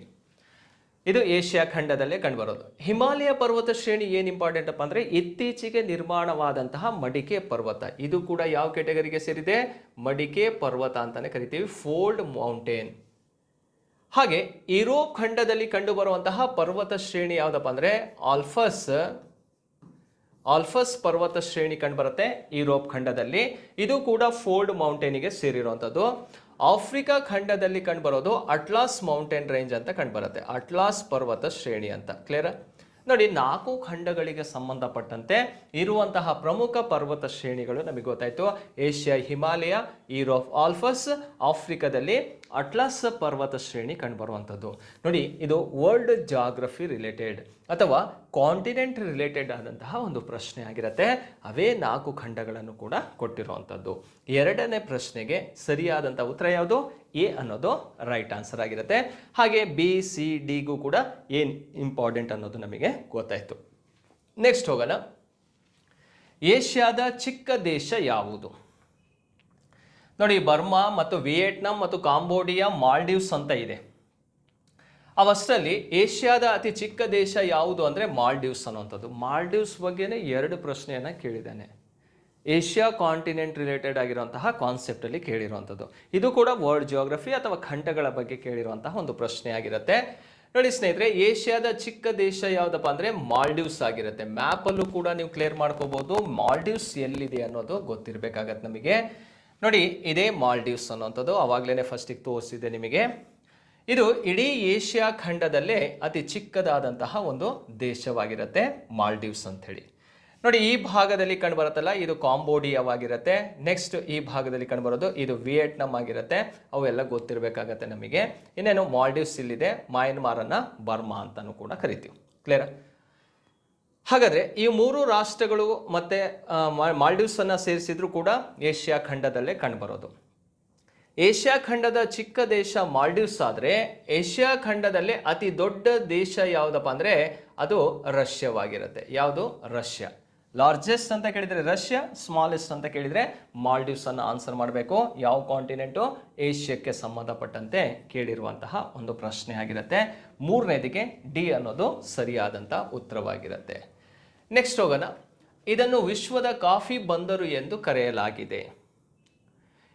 ಇದು ಏಷ್ಯಾ ಖಂಡದಲ್ಲೇ ಕಂಡುಬರೋದು. ಹಿಮಾಲಯ ಪರ್ವತ ಶ್ರೇಣಿ ಏನು ಇಂಪಾರ್ಟೆಂಟ್ ಅಪ್ಪ ಅಂದರೆ ಇತ್ತೀಚೆಗೆ ನಿರ್ಮಾಣವಾದಂತಹ ಮಡಿಕೆ ಪರ್ವತ. ಇದು ಕೂಡ ಯಾವ ಕೆಟಗರಿಗೆ ಸೇರಿದೆ? ಮಡಿಕೆ ಪರ್ವತ ಅಂತಾನೆ ಕರಿತೀವಿ, ಫೋಲ್ಡ್ ಮೌಂಟೇನ್. ಹಾಗೆ ಯುರೋಪ್ ಖಂಡದಲ್ಲಿ ಕಂಡುಬರುವಂತಹ ಪರ್ವತ ಶ್ರೇಣಿ ಯಾವುದಪ್ಪ ಅಂದರೆ ಆಲ್ಫಸ್ ಪರ್ವತ ಶ್ರೇಣಿ ಕಂಡುಬರುತ್ತೆ ಯುರೋಪ್ ಖಂಡದಲ್ಲಿ. ಇದು ಕೂಡ ಫೋಲ್ಡ್ ಮೌಂಟೇನಿಗೆ ಸೇರಿರುವಂಥದ್ದು. ಆಫ್ರಿಕಾ ಖಂಡದಲ್ಲಿ ಕಂಡುಬರೋದು ಅಟ್ಲಾಸ್ ಮೌಂಟೇನ್ ರೇಂಜ್ ಅಂತ ಕಂಡುಬರುತ್ತೆ, ಅಟ್ಲಾಸ್ ಪರ್ವತ ಶ್ರೇಣಿ ಅಂತ. ಕ್ಲಿಯರ್? ನೋಡಿ, 4 ಖಂಡಗಳಿಗೆ ಸಂಬಂಧಪಟ್ಟಂತೆ ಇರುವಂತಹ ಪ್ರಮುಖ ಪರ್ವತ ಶ್ರೇಣಿಗಳು ನಮಗೆ ಗೊತ್ತಾಯಿತು. ಏಷ್ಯಾ ಹಿಮಾಲಯ, ಯುರೋಪ್ ಆಲ್ಫಸ್, ಆಫ್ರಿಕಾದಲ್ಲಿ ಅಟ್ಲಾಸ್ ಪರ್ವತ ಶ್ರೇಣಿ ಕಂಡುಬರುವಂಥದ್ದು. ನೋಡಿ, ಇದು ವರ್ಲ್ಡ್ ಜಾಗ್ರಫಿ ರಿಲೇಟೆಡ್ ಅಥವಾ ಕಾಂಟಿನೆಂಟ್ ರಿಲೇಟೆಡ್ ಆದಂತಹ ಒಂದು ಪ್ರಶ್ನೆ ಆಗಿರುತ್ತೆ. ಅವೇ 4 ಖಂಡಗಳನ್ನು ಕೂಡ ಕೊಟ್ಟಿರುವಂಥದ್ದು. 2ನೇ ಪ್ರಶ್ನೆಗೆ ಸರಿಯಾದಂಥ ಉತ್ತರ ಯಾವುದು? ಎ ಅನ್ನೋದು ರೈಟ್ ಆನ್ಸರ್ ಆಗಿರುತ್ತೆ. ಹಾಗೆ ಬಿ, ಸಿ, ಡಿಗೂ ಕೂಡ ಏನು ಇಂಪಾರ್ಟೆಂಟ್ ಅನ್ನೋದು ನಮಗೆ ಗೊತ್ತಾಯಿತು. ನೆಕ್ಸ್ಟ್ ಹೋಗೋಣ. ಏಷ್ಯಾದ ಚಿಕ್ಕ ದೇಶ ಯಾವುದು? ನೋಡಿ, ಬರ್ಮಾ ಮತ್ತು ವಿಯೆಟ್ನಾಂ ಮತ್ತು ಕಾಂಬೋಡಿಯಾ, ಮಾಲ್ಡೀವ್ಸ್ ಅಂತ ಇದೆ. ಅವಷ್ಟರಲ್ಲಿ ಏಷ್ಯಾದ ಅತಿ ಚಿಕ್ಕ ದೇಶ ಯಾವುದು ಅಂದರೆ ಮಾಲ್ಡೀವ್ಸ್ ಅನ್ನುವಂಥದ್ದು. ಮಾಲ್ಡೀವ್ಸ್ ಬಗ್ಗೆನೇ 2 ಪ್ರಶ್ನೆಯನ್ನು ಕೇಳಿದ್ದಾನೆ. ಏಷ್ಯಾ ಕಾಂಟಿನೆಂಟ್ ರಿಲೇಟೆಡ್ ಆಗಿರುವಂತಹ ಕಾನ್ಸೆಪ್ಟಲ್ಲಿ ಕೇಳಿರುವಂಥದ್ದು. ಇದು ಕೂಡ ವರ್ಲ್ಡ್ ಜಿಯೋಗ್ರಫಿ ಅಥವಾ ಖಂಡಗಳ ಬಗ್ಗೆ ಕೇಳಿರುವಂತಹ ಒಂದು ಪ್ರಶ್ನೆ ಆಗಿರುತ್ತೆ. ನೋಡಿ ಸ್ನೇಹಿತರೆ, ಏಷ್ಯಾದ ಚಿಕ್ಕ ದೇಶ ಯಾವುದಪ್ಪ ಅಂದರೆ ಮಾಲ್ಡೀವ್ಸ್ ಆಗಿರುತ್ತೆ. ಮ್ಯಾಪಲ್ಲೂ ಕೂಡ ನೀವು ಕ್ಲಿಯರ್ ಮಾಡ್ಕೋಬಹುದು, ಮಾಲ್ಡೀವ್ಸ್ ಎಲ್ಲಿದೆ ಅನ್ನೋದು ಗೊತ್ತಿರಬೇಕಾಗತ್ತೆ ನಮಗೆ. ನೋಡಿ, ಇದೇ ಮಾಲ್ಡೀವ್ಸ್ ಅನ್ನುವಂಥದ್ದು. ಅವಾಗಲೇ ಫಸ್ಟಿಗೆ ತೋರಿಸಿದೆ ನಿಮಗೆ. ಇದು ಇಡೀ ಏಷ್ಯಾ ಖಂಡದಲ್ಲೇ ಅತಿ ಚಿಕ್ಕದಾದಂತಹ ಒಂದು ದೇಶವಾಗಿರುತ್ತೆ ಮಾಲ್ಡೀವ್ಸ್ ಅಂತ ಹೇಳಿ. ನೋಡಿ, ಈ ಭಾಗದಲ್ಲಿ ಕಂಡುಬರುತ್ತಲ್ಲ, ಇದು ಕಾಂಬೋಡಿಯಾವಾಗಿರುತ್ತೆ. ನೆಕ್ಸ್ಟ್ ಈ ಭಾಗದಲ್ಲಿ ಕಂಡುಬರೋದು ಇದು ವಿಯೆಟ್ನಾಂ ಆಗಿರುತ್ತೆ. ಅವೆಲ್ಲ ಗೊತ್ತಿರಬೇಕಾಗತ್ತೆ ನಮಗೆ. ಇನ್ನೇನು ಮಾಲ್ಡೀವ್ಸ್ ಇಲ್ಲಿದೆ, ಮಯನ್ಮಾರನ್ನು ಬರ್ಮಾ ಅಂತಾನೂ ಕೂಡ ಕರಿತೀವಿ. ಕ್ಲಿಯರ್? ಹಾಗಾದರೆ ಈ 3 ರಾಷ್ಟ್ರಗಳು ಮತ್ತು ಮಾಲ್ಡೀವ್ಸನ್ನು ಸೇರಿಸಿದ್ರು ಕೂಡ ಏಷ್ಯಾ ಖಂಡದಲ್ಲೇ ಕಂಡುಬರೋದು. ಏಷ್ಯಾ ಖಂಡದ ಚಿಕ್ಕ ದೇಶ ಮಾಲ್ಡೀವ್ಸ್ ಆದರೆ ಏಷ್ಯಾ ಖಂಡದಲ್ಲೇ ಅತಿ ದೊಡ್ಡ ದೇಶ ಯಾವುದಪ್ಪ ಅಂದರೆ ಅದು ರಷ್ಯಾವಾಗಿರುತ್ತೆ. ಯಾವುದು? ರಷ್ಯಾ. ಲಾರ್ಜೆಸ್ಟ್ ಅಂತ ಕೇಳಿದರೆ ರಷ್ಯಾ, ಸ್ಮಾಲೆಸ್ಟ್ ಅಂತ ಕೇಳಿದರೆ ಮಾಲ್ಡೀವ್ಸ್ ಅನ್ನು ಆನ್ಸರ್ ಮಾಡಬೇಕು. ಯಾವ ಕಾಂಟಿನೆಂಟು? ಏಷ್ಯಾಕ್ಕೆ ಸಂಬಂಧಪಟ್ಟಂತೆ ಕೇಳಿರುವಂತಹ ಒಂದು ಪ್ರಶ್ನೆ ಆಗಿರುತ್ತೆ. 3ನೇದಿಗೆ ಡಿ ಅನ್ನೋದು ಸರಿಯಾದಂಥ ಉತ್ತರವಾಗಿರುತ್ತೆ. ನೆಕ್ಸ್ಟ್ ಹೋಗೋಣ. ಇದನ್ನು ವಿಶ್ವದ ಕಾಫಿ ಬಂದರು ಎಂದು ಕರೆಯಲಾಗಿದೆ.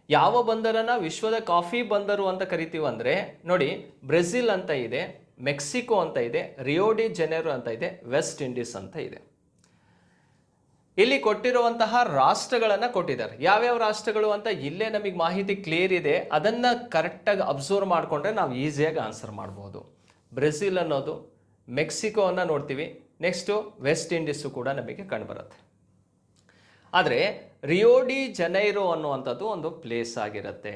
ಯಾವ ಬಂದರನ್ನು ವಿಶ್ವದ ಕಾಫಿ ಬಂದರು ಅಂತ ಕರಿತೀವಿ ಅಂದರೆ ನೋಡಿ, ಬ್ರೆಜಿಲ್ ಅಂತ ಇದೆ, ಮೆಕ್ಸಿಕೋ ಅಂತ ಇದೆ, ರಿಯೋ ಡಿ ಜೆನೆರೋ ಅಂತ ಇದೆ, ವೆಸ್ಟ್ ಇಂಡೀಸ್ ಅಂತ ಇದೆ. ಇಲ್ಲಿ ಕೊಟ್ಟಿರುವಂತಹ ರಾಷ್ಟ್ರಗಳನ್ನು ಕೊಟ್ಟಿದ್ದಾರೆ. ಯಾವ್ಯಾವ ರಾಷ್ಟ್ರಗಳು ಅಂತ ಇಲ್ಲೇ ನಮಗೆ ಮಾಹಿತಿ ಕ್ಲಿಯರ್ ಇದೆ. ಅದನ್ನು ಕರೆಕ್ಟಾಗಿ ಅಬ್ಸರ್ವ್ ಮಾಡಿಕೊಂಡ್ರೆ ನಾವು ಈಸಿಯಾಗಿ ಆನ್ಸರ್ ಮಾಡ್ಬೋದು. ಬ್ರೆಜಿಲ್ ಅನ್ನೋದು, ಮೆಕ್ಸಿಕೋ ಅನ್ನು ನೋಡ್ತೀವಿ, ನೆಕ್ಸ್ಟು ವೆಸ್ಟ್ ಇಂಡೀಸು ಕೂಡ ನಮಗೆ ಕಂಡುಬರುತ್ತೆ. ಆದರೆ ರಿಯೋ ಡಿ ಜನೈರೋ ಅನ್ನುವಂಥದ್ದು ಒಂದು ಪ್ಲೇಸ್ ಆಗಿರುತ್ತೆ.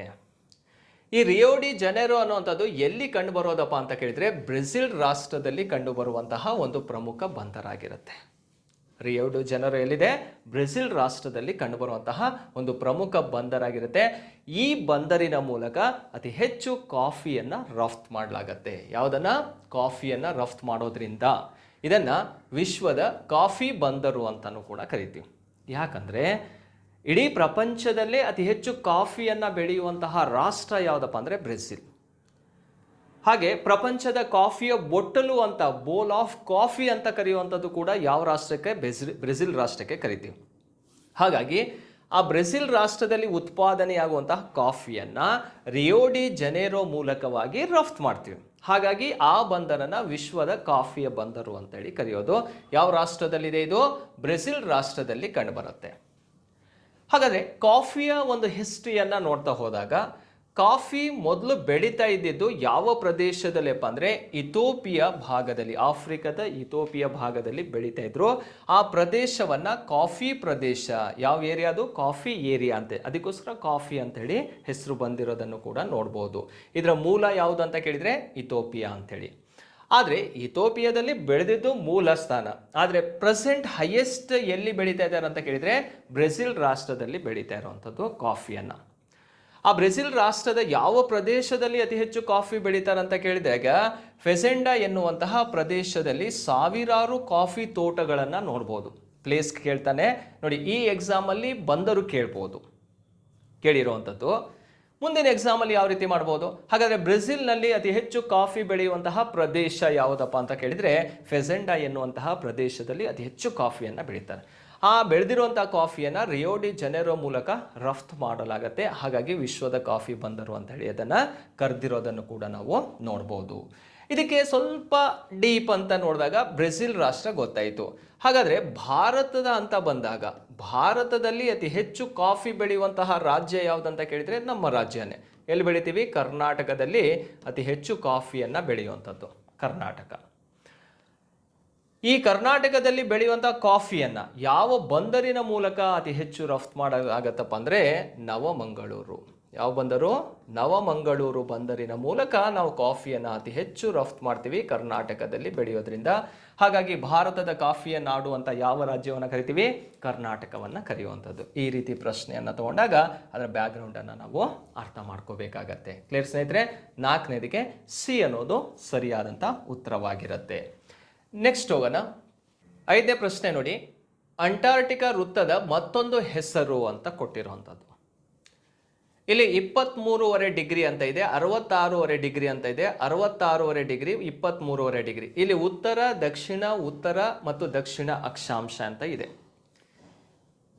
ಈ ರಿಯೋ ಡಿ ಜನೈರೋ ಅನ್ನುವಂಥದ್ದು ಎಲ್ಲಿ ಕಂಡುಬರೋದಪ್ಪ ಅಂತ ಕೇಳಿದರೆ ಬ್ರೆಜಿಲ್ ರಾಷ್ಟ್ರದಲ್ಲಿ ಕಂಡುಬರುವಂತಹ ಒಂದು ಪ್ರಮುಖ ಬಂದರಾಗಿರುತ್ತೆ. ರಿಯೋ ಡಿ ಜನೈರೋ ಎಲ್ಲಿದೆ? ಬ್ರೆಜಿಲ್ ರಾಷ್ಟ್ರದಲ್ಲಿ ಕಂಡುಬರುವಂತಹ ಒಂದು ಪ್ರಮುಖ ಬಂದರಾಗಿರುತ್ತೆ. ಈ ಬಂದರಿನ ಮೂಲಕ ಅತಿ ಹೆಚ್ಚು ಕಾಫಿಯನ್ನು ರಫ್ತು ಮಾಡಲಾಗತ್ತೆ. ಯಾವುದನ್ನು? ಕಾಫಿಯನ್ನು ರಫ್ತು ಮಾಡೋದ್ರಿಂದ ಇದನ್ನು ವಿಶ್ವದ ಕಾಫಿ ಬಂದರು ಅಂತಲೂ ಕೂಡ ಕರಿತೀವಿ. ಯಾಕಂದರೆ ಇಡೀ ಪ್ರಪಂಚದಲ್ಲೇ ಅತಿ ಹೆಚ್ಚು ಕಾಫಿಯನ್ನು ಬೆಳೆಯುವಂತಹ ರಾಷ್ಟ್ರ ಯಾವುದಪ್ಪ ಅಂದರೆ ಬ್ರೆಜಿಲ್. ಹಾಗೆ ಪ್ರಪಂಚದ ಕಾಫಿಯ ಬೊಟ್ಟಲು ಅಂತ, ಬೋಲ್ ಆಫ್ ಕಾಫಿ ಅಂತ ಕರೆಯುವಂಥದ್ದು ಕೂಡ ಯಾವ ರಾಷ್ಟ್ರಕ್ಕೆ? ಬ್ರೆಜಿಲ್ ರಾಷ್ಟ್ರಕ್ಕೆ ಕರಿತೀವಿ. ಹಾಗಾಗಿ ಆ ಬ್ರೆಜಿಲ್ ರಾಷ್ಟ್ರದಲ್ಲಿ ಉತ್ಪಾದನೆಯಾಗುವಂತಹ ಕಾಫಿಯನ್ನು ರಿಯೋ ಡಿ ಜನೇರೋ ಮೂಲಕವಾಗಿ ರಫ್ತು ಮಾಡ್ತೀವಿ. ಹಾಗಾಗಿ ಆ ಬಂದರನ್ನು ವಿಶ್ವದ ಕಾಫಿಯ ಬಂದರು ಅಂತೇಳಿ ಕರೆಯೋದು. ಯಾವ ರಾಷ್ಟ್ರದಲ್ಲಿದೆ ಇದು? ಬ್ರೆಜಿಲ್ ರಾಷ್ಟ್ರದಲ್ಲಿ ಕಂಡುಬರುತ್ತೆ. ಹಾಗಾದರೆ ಕಾಫಿಯ ಒಂದು ಹಿಸ್ಟ್ರಿಯನ್ನು ನೋಡ್ತಾ ಹೋದಾಗ, ಕಾಫಿ ಮೊದಲು ಬೆಳೀತಾ ಇದ್ದಿದ್ದು ಯಾವ ಪ್ರದೇಶದಲ್ಲಿಪ್ಪ ಅಂದರೆ ಇಥೋಪಿಯಾ ಭಾಗದಲ್ಲಿ, ಆಫ್ರಿಕಾದ ಇಥೋಪಿಯಾ ಭಾಗದಲ್ಲಿ ಬೆಳೀತಾ ಇದ್ರು. ಆ ಪ್ರದೇಶವನ್ನು ಕಾಫಿ ಪ್ರದೇಶ, ಯಾವ ಏರಿಯಾ ಅದು? ಕಾಫಿ ಏರಿಯಾ ಅಂತೆ, ಅದಕ್ಕೋಸ್ಕರ ಕಾಫಿ ಅಂತೇಳಿ ಹೆಸರು ಬಂದಿರೋದನ್ನು ಕೂಡ ನೋಡ್ಬೋದು. ಇದರ ಮೂಲ ಯಾವುದು ಅಂತ ಕೇಳಿದರೆ ಇಥೋಪಿಯಾ ಅಂಥೇಳಿ. ಆದರೆ ಇಥೋಪಿಯಾದಲ್ಲಿ ಬೆಳೆದಿದ್ದು ಮೂಲ ಸ್ಥಾನ. ಆದರೆ ಪ್ರೆಸೆಂಟ್ ಹೈಯೆಸ್ಟ್ ಎಲ್ಲಿ ಬೆಳೀತಾ ಇದ್ದಾರೆ ಅಂತ ಕೇಳಿದರೆ ಬ್ರೆಜಿಲ್ ರಾಷ್ಟ್ರದಲ್ಲಿ ಬೆಳೀತಾ ಇರುವಂಥದ್ದು ಕಾಫಿಯನ್ನು. ಆ ಬ್ರೆಜಿಲ್ ರಾಷ್ಟ್ರದ ಯಾವ ಪ್ರದೇಶದಲ್ಲಿ ಅತಿ ಹೆಚ್ಚು ಕಾಫಿ ಬೆಳೀತಾರೆ ಅಂತ ಕೇಳಿದಾಗ, ಫೆಸೆಂಡಾ ಎನ್ನುವಂತಹ ಪ್ರದೇಶದಲ್ಲಿ ಸಾವಿರಾರು ಕಾಫಿ ತೋಟಗಳನ್ನು ನೋಡ್ಬೋದು. ಪ್ಲೇಸ್ ಕೇಳ್ತಾನೆ ನೋಡಿ, ಈ ಎಕ್ಸಾಮಲ್ಲಿ ಬಂದರು ಕೇಳ್ಬೋದು, ಕೇಳಿರುವಂಥದ್ದು. ಮುಂದಿನ ಎಕ್ಸಾಮಲ್ಲಿ ಯಾವ ರೀತಿ ಮಾಡ್ಬೋದು? ಹಾಗಾದರೆ ಬ್ರೆಜಿಲ್ನಲ್ಲಿ ಅತಿ ಹೆಚ್ಚು ಕಾಫಿ ಬೆಳೆಯುವಂತಹ ಪ್ರದೇಶ ಯಾವುದಪ್ಪ ಅಂತ ಕೇಳಿದರೆ ಫೆಸೆಂಡಾ ಎನ್ನುವಂತಹ ಪ್ರದೇಶದಲ್ಲಿ ಅತಿ ಹೆಚ್ಚು ಕಾಫಿಯನ್ನು ಬೆಳೀತಾರೆ. ಆ ಬೆಳೆದಿರುವಂಥ ಕಾಫಿಯನ್ನು ರಿಯೋ ಡಿ ಜನೇರೋ ಮೂಲಕ ರಫ್ತು ಮಾಡಲಾಗತ್ತೆ. ಹಾಗಾಗಿ ವಿಶ್ವದ ಕಾಫಿ ಬಂದರು ಅಂತ ಹೇಳಿ ಅದನ್ನು ಕರೆದಿರೋದನ್ನು ಕೂಡ ನಾವು ನೋಡ್ಬೋದು. ಇದಕ್ಕೆ ಸ್ವಲ್ಪ ಡೀಪ್ ಅಂತ ನೋಡಿದಾಗ ಬ್ರೆಜಿಲ್ ರಾಷ್ಟ್ರ ಗೊತ್ತಾಯಿತು. ಹಾಗಾದರೆ ಭಾರತದ ಅಂತ ಬಂದಾಗ, ಭಾರತದಲ್ಲಿ ಅತಿ ಹೆಚ್ಚು ಕಾಫಿ ಬೆಳೆಯುವಂತಹ ರಾಜ್ಯ ಯಾವುದಂತ ಕೇಳಿದರೆ ನಮ್ಮ ರಾಜ್ಯನೇ. ಎಲ್ಲಿ ಬೆಳಿತೀವಿ? ಕರ್ನಾಟಕದಲ್ಲಿ ಅತಿ ಹೆಚ್ಚು ಕಾಫಿಯನ್ನು ಬೆಳೆಯುವಂಥದ್ದು ಕರ್ನಾಟಕ. ಈ ಕರ್ನಾಟಕದಲ್ಲಿ ಬೆಳೆಯುವಂಥ ಕಾಫಿಯನ್ನು ಯಾವ ಬಂದರಿನ ಮೂಲಕ ಅತಿ ಹೆಚ್ಚು ರಫ್ತು ಮಾಡಲಾಗತ್ತಪ್ಪ ಅಂದರೆ ನವಮಂಗಳೂರು. ಯಾವ ಬಂದರು? ನವಮಂಗಳೂರು ಬಂದರಿನ ಮೂಲಕ ನಾವು ಕಾಫಿಯನ್ನು ಅತಿ ಹೆಚ್ಚು ರಫ್ತು ಮಾಡ್ತೀವಿ ಕರ್ನಾಟಕದಲ್ಲಿ ಬೆಳೆಯೋದ್ರಿಂದ. ಹಾಗಾಗಿ ಭಾರತದ ಕಾಫಿಯ ನಾಡು ಅಂತ ಯಾವ ರಾಜ್ಯವನ್ನು ಕರಿತೀವಿ? ಕರ್ನಾಟಕವನ್ನು ಕರೆಯುವಂಥದ್ದು. ಈ ರೀತಿ ಪ್ರಶ್ನೆಯನ್ನು ತಗೊಂಡಾಗ ಅದರ ಬ್ಯಾಕ್ಗ್ರೌಂಡನ್ನು ನಾವು ಅರ್ಥ ಮಾಡ್ಕೋಬೇಕಾಗತ್ತೆ. ಕ್ಲಿಯರ್ ಸ್ನೇಹಿತರೆ? 4ನೇದಕ್ಕೆ ಸಿ ಅನ್ನೋದು ಸರಿಯಾದಂಥ ಉತ್ತರವಾಗಿರುತ್ತೆ. ನೆಕ್ಸ್ಟ್ ಹೋಗೋಣ. 5ನೇ ಪ್ರಶ್ನೆ ನೋಡಿ, ಅಂಟಾರ್ಟಿಕಾ ವೃತ್ತದ ಮತ್ತೊಂದು ಹೆಸರು ಅಂತ ಕೊಟ್ಟಿರುವಂಥದ್ದು. ಇಲ್ಲಿ 23.5 ಡಿಗ್ರಿ ಅಂತ ಇದೆ, 66.5 ಡಿಗ್ರಿ ಅಂತ ಇದೆ, 66.5 ಡಿಗ್ರಿ, 23.5 ಡಿಗ್ರಿ. ಇಲ್ಲಿ ಉತ್ತರ, ದಕ್ಷಿಣ, ಉತ್ತರ ಮತ್ತು ದಕ್ಷಿಣ ಅಕ್ಷಾಂಶ ಅಂತ ಇದೆ.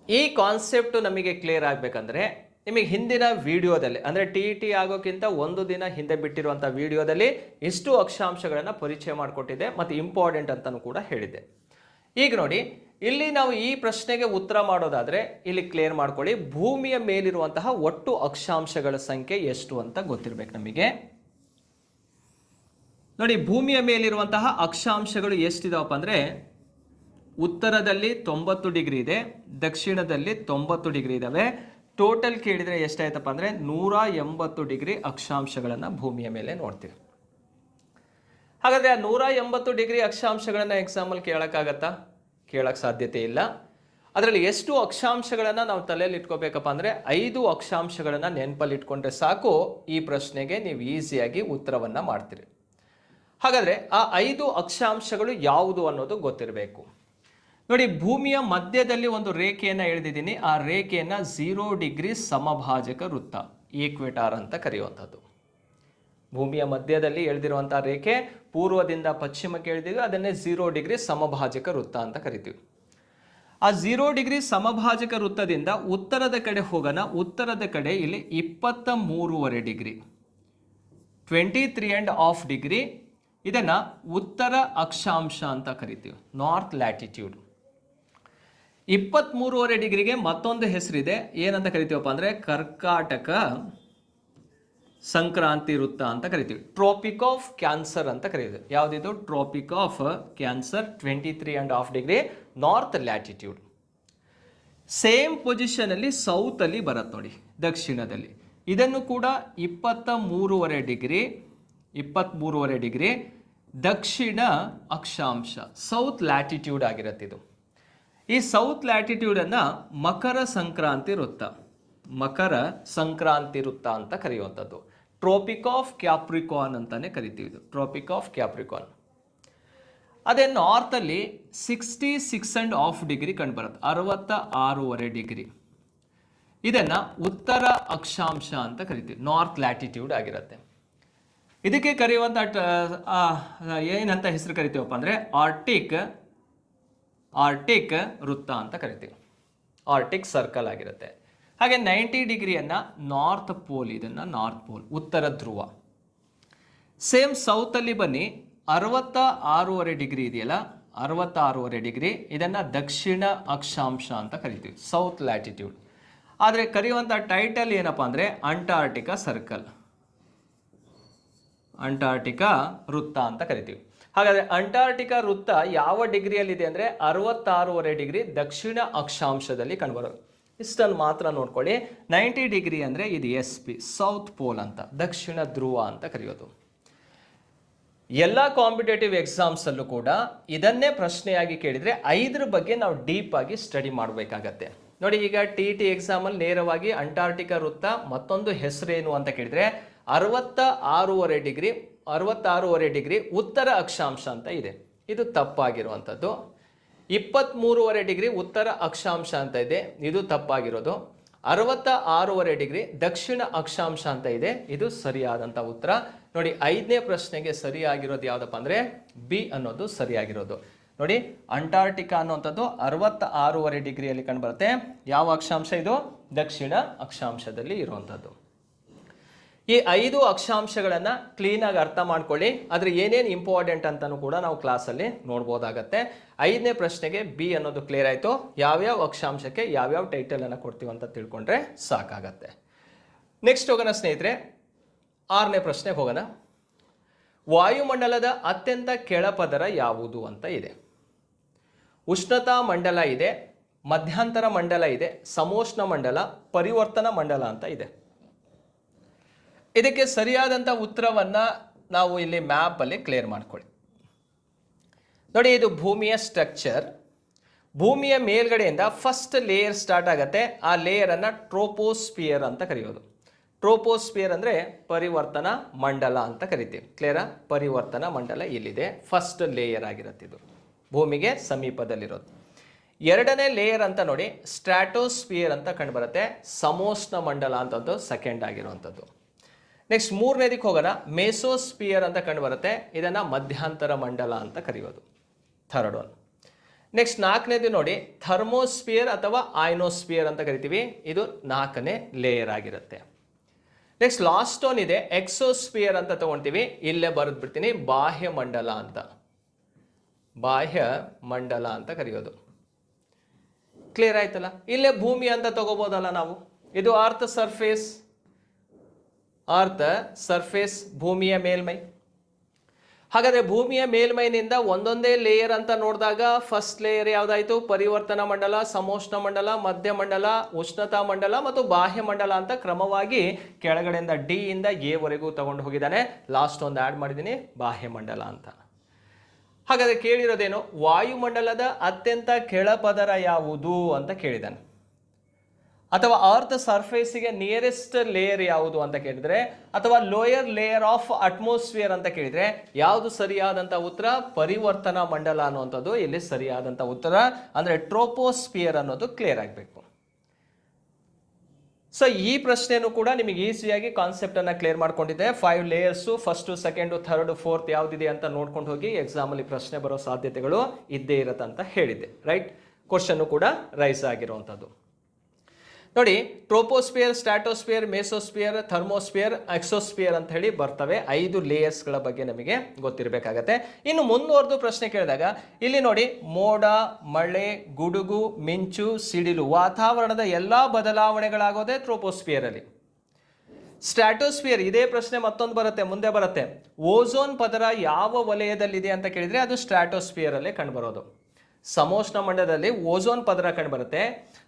ಈ ಕಾನ್ಸೆಪ್ಟ್ ನಮಗೆ ಕ್ಲಿಯರ್ ಆಗಬೇಕಂದ್ರೆ ನಿಮಗೆ ಹಿಂದಿನ ವಿಡಿಯೋದಲ್ಲಿ, ಅಂದರೆ ಟಿ ಆಗೋಕ್ಕಿಂತ ಒಂದು ದಿನ ಹಿಂದೆ ಬಿಟ್ಟಿರುವಂಥ ವಿಡಿಯೋದಲ್ಲಿ ಇಷ್ಟು ಅಕ್ಷಾಂಶಗಳನ್ನು ಪರಿಚಯ ಮಾಡಿಕೊಟ್ಟಿದೆ ಮತ್ತು ಇಂಪಾರ್ಟೆಂಟ್ ಅಂತಲೂ ಕೂಡ ಹೇಳಿದೆ. ಈಗ ನೋಡಿ, ಇಲ್ಲಿ ನಾವು ಈ ಪ್ರಶ್ನೆಗೆ ಉತ್ತರ ಮಾಡೋದಾದರೆ ಇಲ್ಲಿ ಕ್ಲಿಯರ್ ಮಾಡ್ಕೊಳ್ಳಿ. ಭೂಮಿಯ ಮೇಲಿರುವಂತಹ ಒಟ್ಟು ಅಕ್ಷಾಂಶಗಳ ಸಂಖ್ಯೆ ಎಷ್ಟು ಅಂತ ಗೊತ್ತಿರಬೇಕು ನಮಗೆ. ನೋಡಿ, ಭೂಮಿಯ ಮೇಲಿರುವಂತಹ ಅಕ್ಷಾಂಶಗಳು ಎಷ್ಟಿದಾವಪ್ಪ ಅಂದರೆ ಉತ್ತರದಲ್ಲಿ 90 ಡಿಗ್ರಿ ಇದೆ, ದಕ್ಷಿಣದಲ್ಲಿ 90 ಡಿಗ್ರಿ ಇದ್ದಾವೆ. ಟೋಟಲ್ ಕೇಳಿದರೆ ಎಷ್ಟಾಯ್ತಪ್ಪ ಅಂದರೆ 180 ಡಿಗ್ರಿ ಅಕ್ಷಾಂಶಗಳನ್ನು ಭೂಮಿಯ ಮೇಲೆ ನೋಡ್ತೀವಿ. ಹಾಗಾದರೆ ಆ 180 ಡಿಗ್ರಿ ಅಕ್ಷಾಂಶಗಳನ್ನು ಎಕ್ಸಾಂಪಲ್ ಕೇಳೋಕ್ಕಾಗತ್ತಾ? ಕೇಳೋಕ್ಕೆ ಸಾಧ್ಯತೆ ಇಲ್ಲ. ಅದರಲ್ಲಿ ಎಷ್ಟು ಅಕ್ಷಾಂಶಗಳನ್ನು ನಾವು ತಲೆಯಲ್ಲಿ ಇಟ್ಕೋಬೇಕಪ್ಪ ಅಂದರೆ 5 ಅಕ್ಷಾಂಶಗಳನ್ನು ನೆನಪಲ್ಲಿ ಇಟ್ಕೊಂಡ್ರೆ ಸಾಕು, ಈ ಪ್ರಶ್ನೆಗೆ ನೀವು ಈಸಿಯಾಗಿ ಉತ್ತರವನ್ನು ಮಾಡ್ತೀರಿ. ಹಾಗಾದರೆ ಆ 5 ಅಕ್ಷಾಂಶಗಳು ಯಾವುದು ಅನ್ನೋದು ಗೊತ್ತಿರಬೇಕು. ನೋಡಿ, ಭೂಮಿಯ ಮಧ್ಯದಲ್ಲಿ ಒಂದು ರೇಖೆಯನ್ನು ಎಳೆದಿದ್ದೀನಿ. ಆ ರೇಖೆಯನ್ನು 0 ಡಿಗ್ರಿ ಸಮಭಾಜಕ ವೃತ್ತ, ಈಕ್ವೇಟಾರ್ ಅಂತ ಕರೆಯುವಂಥದ್ದು. ಭೂಮಿಯ ಮಧ್ಯದಲ್ಲಿ ಎಳೆದಿರುವಂಥ ರೇಖೆ ಪೂರ್ವದಿಂದ ಪಶ್ಚಿಮಕ್ಕೆ ಎಳೆದಿದ್ದು, ಅದನ್ನೇ 0 ಡಿಗ್ರಿ ಸಮಭಾಜಕ ವೃತ್ತ ಅಂತ ಕರಿತೀವಿ. ಆ 0 ಡಿಗ್ರಿ ಸಮಭಾಜಕ ವೃತ್ತದಿಂದ ಉತ್ತರದ ಕಡೆ ಹೋಗೋಣ. ಉತ್ತರದ ಕಡೆ ಇಲ್ಲಿ 23.5 ಡಿಗ್ರಿ, 23.5 ಡಿಗ್ರಿ, ಇದನ್ನು ಉತ್ತರ ಅಕ್ಷಾಂಶ ಅಂತ ಕರಿತೀವಿ, ನಾರ್ತ್ ಲ್ಯಾಟಿಟ್ಯೂಡ್. 23.5 ಡಿಗ್ರಿಗೆ ಮತ್ತೊಂದು ಹೆಸರಿದೆ, ಏನಂತ ಕರಿತೀವಪ್ಪ ಅಂದರೆ ಕರ್ಕಾಟಕ ಸಂಕ್ರಾಂತಿ ವೃತ್ತ ಅಂತ ಕರಿತೀವಿ. ಟ್ರಾಪಿಕ್ ಆಫ್ ಕ್ಯಾನ್ಸರ್ ಅಂತ ಕರೀತೀವಿ. ಯಾವುದಿದು? Tropic of cancer, 23.5 degree north latitude. Same ಪೊಸಿಷನಲ್ಲಿ ಸೌತಲ್ಲಿ ಬರುತ್ತೆ ನೋಡಿ, ದಕ್ಷಿಣದಲ್ಲಿ. ಇದನ್ನು ಕೂಡ 23.5 ಡಿಗ್ರಿ, 23.5 ಡಿಗ್ರಿ ದಕ್ಷಿಣ ಅಕ್ಷಾಂಶ, ಸೌತ್ ಲ್ಯಾಟಿಟ್ಯೂಡ್ ಆಗಿರುತ್ತೆ ಇದು. ಈ ಸೌತ್ ಲ್ಯಾಟಿಟ್ಯೂಡನ್ನು ಮಕರ ಸಂಕ್ರಾಂತಿ ವೃತ್ತ, ಮಕರ ಸಂಕ್ರಾಂತಿ ವೃತ್ತ ಅಂತ ಕರೆಯುವಂಥದ್ದು. ಟ್ರಾಪಿಕ್ ಆಫ್ ಕ್ಯಾಪ್ರಿಕಾನ್ ಅಂತಾನೆ ಕರಿತೀವಿ ಇದು, ಟ್ರಾಪಿಕ್ ಆಫ್ ಕ್ಯಾಪ್ರಿಕಾನ್. ಅದೇ ನಾರ್ತಲ್ಲಿ 66.5 ಡಿಗ್ರಿ ಕಂಡುಬರುತ್ತೆ, 66.5 ಡಿಗ್ರಿ. ಇದನ್ನು ಉತ್ತರ ಅಕ್ಷಾಂಶ ಅಂತ ಕರಿತೀವಿ, ನಾರ್ತ್ ಲ್ಯಾಟಿಟ್ಯೂಡ್ ಆಗಿರುತ್ತೆ. ಇದಕ್ಕೆ ಕರೆಯುವಂಥ ಏನಂತ ಹೆಸರು ಕರಿತೀವಪ್ಪ ಅಂದರೆ ಆರ್ಟಿಕ್ ವೃತ್ತ ಅಂತ ಕರಿತೀವಿ. ಆರ್ಟಿಕ್ ಸರ್ಕಲ್ ಆಗಿರುತ್ತೆ. ಹಾಗೆ 90 ಡಿಗ್ರಿಯನ್ನು ನಾರ್ತ್ ಪೋಲ್, ಇದನ್ನು ನಾರ್ತ್ ಪೋಲ್ ಉತ್ತರ ಧ್ರುವ. ಸೇಮ್ ಸೌತಲ್ಲಿ ಬನ್ನಿ, 66.5 ಡಿಗ್ರಿ ಇದೆಯಲ್ಲ, 66.5 ಡಿಗ್ರಿ, ಇದನ್ನು ದಕ್ಷಿಣ ಅಕ್ಷಾಂಶ ಅಂತ ಕರಿತೀವಿ, ಸೌತ್ ಲ್ಯಾಟಿಟ್ಯೂಡ್. ಆದರೆ ಕರೆಯುವಂಥ ಟೈಟಲ್ ಏನಪ್ಪ ಅಂದರೆ ಅಂಟಾರ್ಟಿಕಾ ಸರ್ಕಲ್, ಅಂಟಾರ್ಟಿಕಾ ವೃತ್ತ ಅಂತ ಕರಿತೀವಿ. ಹಾಗಾದರೆ ಅಂಟಾರ್ಟಿಕಾ ವೃತ್ತ ಯಾವ ಡಿಗ್ರಿಯಲ್ಲಿದೆ ಅಂದರೆ 66.5 ಡಿಗ್ರಿ ದಕ್ಷಿಣ ಅಕ್ಷಾಂಶದಲ್ಲಿ ಕಂಡುಬರೋದು. ಇಷ್ಟನ್ನು ಮಾತ್ರ ನೋಡ್ಕೊಳ್ಳಿ. 90 ಡಿಗ್ರಿ ಅಂದರೆ ಇದು SP, ಸೌತ್ ಪೋಲ್ ಅಂತ, ದಕ್ಷಿಣ ಧ್ರುವ ಅಂತ ಕರೆಯೋದು. ಎಲ್ಲ ಕಾಂಪಿಟೇಟಿವ್ ಎಕ್ಸಾಮ್ಸಲ್ಲೂ ಕೂಡ ಇದನ್ನೇ ಪ್ರಶ್ನೆಯಾಗಿ ಕೇಳಿದರೆ 5 ಬಗ್ಗೆ ನಾವು ಡೀಪ್ ಆಗಿ ಸ್ಟಡಿ ಮಾಡಬೇಕಾಗತ್ತೆ. ನೋಡಿ, ಈಗ TET ಎಕ್ಸಾಮಲ್ಲಿ ನೇರವಾಗಿ ಅಂಟಾರ್ಟಿಕಾ ವೃತ್ತ ಮತ್ತೊಂದು ಹೆಸರೇನು ಅಂತ ಕೇಳಿದರೆ 66.5 ಡಿಗ್ರಿ ಉತ್ತರ ಅಕ್ಷಾಂಶ ಅಂತ ಇದೆ. ಇದು ತಪ್ಪಾಗಿರುವಂಥದ್ದು. 23.5 ಡಿಗ್ರಿ ಉತ್ತರ ಅಕ್ಷಾಂಶ ಅಂತ ಇದೆ, ಇದು ತಪ್ಪಾಗಿರೋದು. 66.5 ಡಿಗ್ರಿ ದಕ್ಷಿಣ ಅಕ್ಷಾಂಶ ಅಂತ ಇದೆ, ಇದು ಸರಿಯಾದಂಥ ಉತ್ತರ. ನೋಡಿ, 5ನೇ ಪ್ರಶ್ನೆಗೆ ಸರಿಯಾಗಿರೋದು ಯಾವುದಪ್ಪ ಅಂದರೆ ಬಿ ಅನ್ನೋದು ಸರಿಯಾಗಿರೋದು. ನೋಡಿ, ಅಂಟಾರ್ಟಿಕಾ ಅನ್ನುವಂಥದ್ದು 66.5 ಡಿಗ್ರಿಯಲ್ಲಿ ಕಂಡುಬರುತ್ತೆ. ಯಾವ ಅಕ್ಷಾಂಶ ಇದು? ದಕ್ಷಿಣ ಅಕ್ಷಾಂಶದಲ್ಲಿ ಇರುವಂಥದ್ದು. ಈ 5 ಅಕ್ಷಾಂಶಗಳನ್ನು ಕ್ಲೀನಾಗಿ ಅರ್ಥ ಮಾಡ್ಕೊಳ್ಳಿ. ಆದರೆ ಏನೇನು ಇಂಪಾರ್ಟೆಂಟ್ ಅಂತಲೂ ಕೂಡ ನಾವು ಕ್ಲಾಸಲ್ಲಿ ನೋಡ್ಬೋದಾಗತ್ತೆ. 5ನೇ ಪ್ರಶ್ನೆಗೆ ಬಿ ಅನ್ನೋದು ಕ್ಲಿಯರ್ ಆಯಿತು. ಯಾವ್ಯಾವ ಅಕ್ಷಾಂಶಕ್ಕೆ ಯಾವ್ಯಾವ ಟೈಟಲನ್ನು ಕೊಡ್ತೀವಿ ಅಂತ ತಿಳ್ಕೊಂಡ್ರೆ ಸಾಕಾಗತ್ತೆ. ನೆಕ್ಸ್ಟ್ ಹೋಗೋಣ ಸ್ನೇಹಿತರೆ, 6ನೇ ಪ್ರಶ್ನೆಗೆ ಹೋಗೋಣ. ವಾಯುಮಂಡಲದ ಅತ್ಯಂತ ಕೆಳಪದರ ಯಾವುದು ಅಂತ ಇದೆ. ಉಷ್ಣತಾ ಮಂಡಲ ಇದೆ, ಮಧ್ಯಂತರ ಮಂಡಲ ಇದೆ, ಸಮೋಷ್ಣ ಮಂಡಲ, ಪರಿವರ್ತನ ಮಂಡಲ ಅಂತ ಇದೆ. ಇದಕ್ಕೆ ಸರಿಯಾದಂಥ ಉತ್ತರವನ್ನು ನಾವು ಇಲ್ಲಿ ಮ್ಯಾಪಲ್ಲಿ ಕ್ಲಿಯರ್ ಮಾಡ್ಕೊಳ್ಳಿ. ನೋಡಿ, ಇದು ಭೂಮಿಯ ಸ್ಟ್ರಕ್ಚರ್. ಭೂಮಿಯ ಮೇಲ್ಗಡೆಯಿಂದ ಫಸ್ಟ್ ಲೇಯರ್ ಸ್ಟಾರ್ಟ್ ಆಗುತ್ತೆ. ಆ ಲೇಯರನ್ನು ಟ್ರೋಪೋಸ್ಪಿಯರ್ ಅಂತ ಕರೆಯೋದು. ಟ್ರೋಪೋಸ್ಪಿಯರ್ ಅಂದರೆ ಪರಿವರ್ತನಾ ಮಂಡಲ ಅಂತ ಕರಿತೀವಿ. ಕ್ಲಿಯರಾ? ಪರಿವರ್ತನಾ ಮಂಡಲ ಇಲ್ಲಿದೆ, ಫಸ್ಟ್ ಲೇಯರ್ ಆಗಿರುತ್ತೆ. ಇದು ಭೂಮಿಗೆ ಸಮೀಪದಲ್ಲಿರೋದು. 2ನೇ ಲೇಯರ್ ಅಂತ ನೋಡಿ ಸ್ಟ್ರಾಟೋಸ್ಪಿಯರ್ ಅಂತ ಕಂಡುಬರುತ್ತೆ. ಸಮೋಷ್ಣ ಮಂಡಲ ಅಂತದ್ದು ಸೆಕೆಂಡ್ ಆಗಿರುವಂಥದ್ದು. ನೆಕ್ಸ್ಟ್ 3ನೇದಕ್ಕೆ ಹೋಗೋಣ. ಮೆಸೋಸ್ಪಿಯರ್ ಅಂತ ಕಂಡುಬರುತ್ತೆ. ಇದನ್ನು ಮಧ್ಯಂತರ ಮಂಡಲ ಅಂತ ಕರೆಯೋದು, ಥರ್ಡ್ ಒನ್. ನೆಕ್ಸ್ಟ್ 4ನೇದು ನೋಡಿ ಥರ್ಮೋಸ್ಪಿಯರ್ ಅಥವಾ ಐನೋಸ್ಪಿಯರ್ ಅಂತ ಕರಿತೀವಿ. ಇದು 4ನೇ ಲೇಯರ್ ಆಗಿರುತ್ತೆ. ನೆಕ್ಸ್ಟ್ ಲಾಸ್ಟ್ ಒನ್ ಇದೆ ಎಕ್ಸೋಸ್ಪಿಯರ್ ಅಂತ ತಗೊಳ್ತೀವಿ. ಇಲ್ಲೇ ಬರೆದು ಬಿಡ್ತೀನಿ, ಬಾಹ್ಯ ಮಂಡಲ ಅಂತ, ಬಾಹ್ಯ ಮಂಡಲ ಅಂತ ಕರೆಯೋದು. ಕ್ಲಿಯರ್ ಆಯ್ತಲ್ಲ? ಇಲ್ಲೇ ಭೂಮಿ ಅಂತ ತಗೋಬೋದಲ್ಲ ನಾವು. ಇದು ಅರ್ತ್ ಸರ್ಫೇಸ್, ಭೂಮಿಯ ಮೇಲ್ಮೈ. ಹಾಗಾದರೆ ಭೂಮಿಯ ಮೇಲ್ಮೈನಿಂದ ಒಂದೊಂದೇ ಲೇಯರ್ ಅಂತ ನೋಡಿದಾಗ ಫಸ್ಟ್ ಲೇಯರ್ ಯಾವುದಾಯಿತು? ಪರಿವರ್ತನಾ ಮಂಡಲ, ಸಮೋಷ್ಣ ಮಂಡಲ, ಮಧ್ಯ ಮಂಡಲ, ಉಷ್ಣತಾ ಮಂಡಲ ಮತ್ತು ಬಾಹ್ಯ ಮಂಡಲ ಅಂತ ಕ್ರಮವಾಗಿ ಕೆಳಗಡೆಯಿಂದ ಡಿ ಇಂದ ಎ ವರೆಗೂ ತಗೊಂಡು ಹೋಗಿದ್ದಾನೆ. ಲಾಸ್ಟ್ ಒಂದು ಆ್ಯಡ್ ಮಾಡಿದ್ದೀನಿ, ಬಾಹ್ಯ ಮಂಡಲ ಅಂತ. ಹಾಗಾದರೆ ಕೇಳಿರೋದೇನು? ವಾಯುಮಂಡಲದ ಅತ್ಯಂತ ಕೆಳಪದರ ಯಾವುದು ಅಂತ ಕೇಳಿದ್ದಾನೆ. ಅಥವಾ ಅರ್ತ್ ಸರ್ಫೇಸಿಗೆ ನಿಯರೆಸ್ಟ್ ಲೇಯರ್ ಯಾವುದು ಅಂತ ಕೇಳಿದರೆ, ಅಥವಾ ಲೋಯರ್ ಲೇಯರ್ ಆಫ್ ಅಟ್ಮಾಸ್ಫಿಯರ್ ಅಂತ ಕೇಳಿದರೆ ಯಾವುದು ಸರಿಯಾದಂಥ ಉತ್ತರ? ಪರಿವರ್ತನಾ ಮಂಡಲ ಅನ್ನುವಂಥದ್ದು ಇಲ್ಲಿ ಸರಿಯಾದಂಥ ಉತ್ತರ. ಅಂದರೆ ಟ್ರೋಪೋಸ್ಪಿಯರ್ ಅನ್ನೋದು ಕ್ಲಿಯರ್ ಆಗಬೇಕು. ಸೊ ಈ ಪ್ರಶ್ನೆನೂ ಕೂಡ ನಿಮಗೆ ಈಸಿಯಾಗಿ ಕಾನ್ಸೆಪ್ಟನ್ನು ಕ್ಲಿಯರ್ ಮಾಡ್ಕೊಂಡಿದ್ದೆ. 5 layers, first, second, third, fourth ಯಾವುದಿದೆ ಅಂತ ನೋಡ್ಕೊಂಡು ಹೋಗಿ ಎಕ್ಸಾಮಲ್ಲಿ ಪ್ರಶ್ನೆ ಬರೋ ಸಾಧ್ಯತೆಗಳು ಇದ್ದೇ ಇರುತ್ತೆ ಅಂತ ಹೇಳಿದ್ದೆ. ರೈಟ್? ಕ್ವಶನ್ನು ಕೂಡ ರೈಸ್ ಆಗಿರುವಂಥದ್ದು. ನೋಡಿ, troposphere, stratosphere, mesosphere, thermosphere, exosphere ಅಂತ ಹೇಳಿ ಬರ್ತವೆ. 5 ಲೇಯರ್ಸ್ಗಳ ಬಗ್ಗೆ ನಮಗೆ ಗೊತ್ತಿರಬೇಕಾಗತ್ತೆ. ಇನ್ನು ಮುಂದುವರೆದು ಪ್ರಶ್ನೆ ಕೇಳಿದಾಗ ಇಲ್ಲಿ ನೋಡಿ, ಮೋಡ, ಮಳೆ, ಗುಡುಗು, ಮಿಂಚು, ಸಿಡಿಲು, ವಾತಾವರಣದ ಎಲ್ಲ ಬದಲಾವಣೆಗಳಾಗೋದೇ ಟ್ರೋಪೋಸ್ಪಿಯರಲ್ಲಿ. ಸ್ಟ್ರಾಟೋಸ್ಪಿಯರ್, ಇದೇ ಪ್ರಶ್ನೆ ಮತ್ತೊಂದು ಬರುತ್ತೆ, ಮುಂದೆ ಬರುತ್ತೆ. ಓಝೋನ್ ಪದರ ಯಾವ ವಲಯದಲ್ಲಿದೆ ಅಂತ ಕೇಳಿದರೆ ಅದು ಸ್ಟ್ರಾಟೋಸ್ಪಿಯರಲ್ಲೇ ಕಂಡುಬರೋದು. ಸಮೋಷ್ಣ ಮಂಡಲದಲ್ಲಿ ಓಝೋನ್ ಪದರ ಕಂಡುಬರುತ್ತೆ.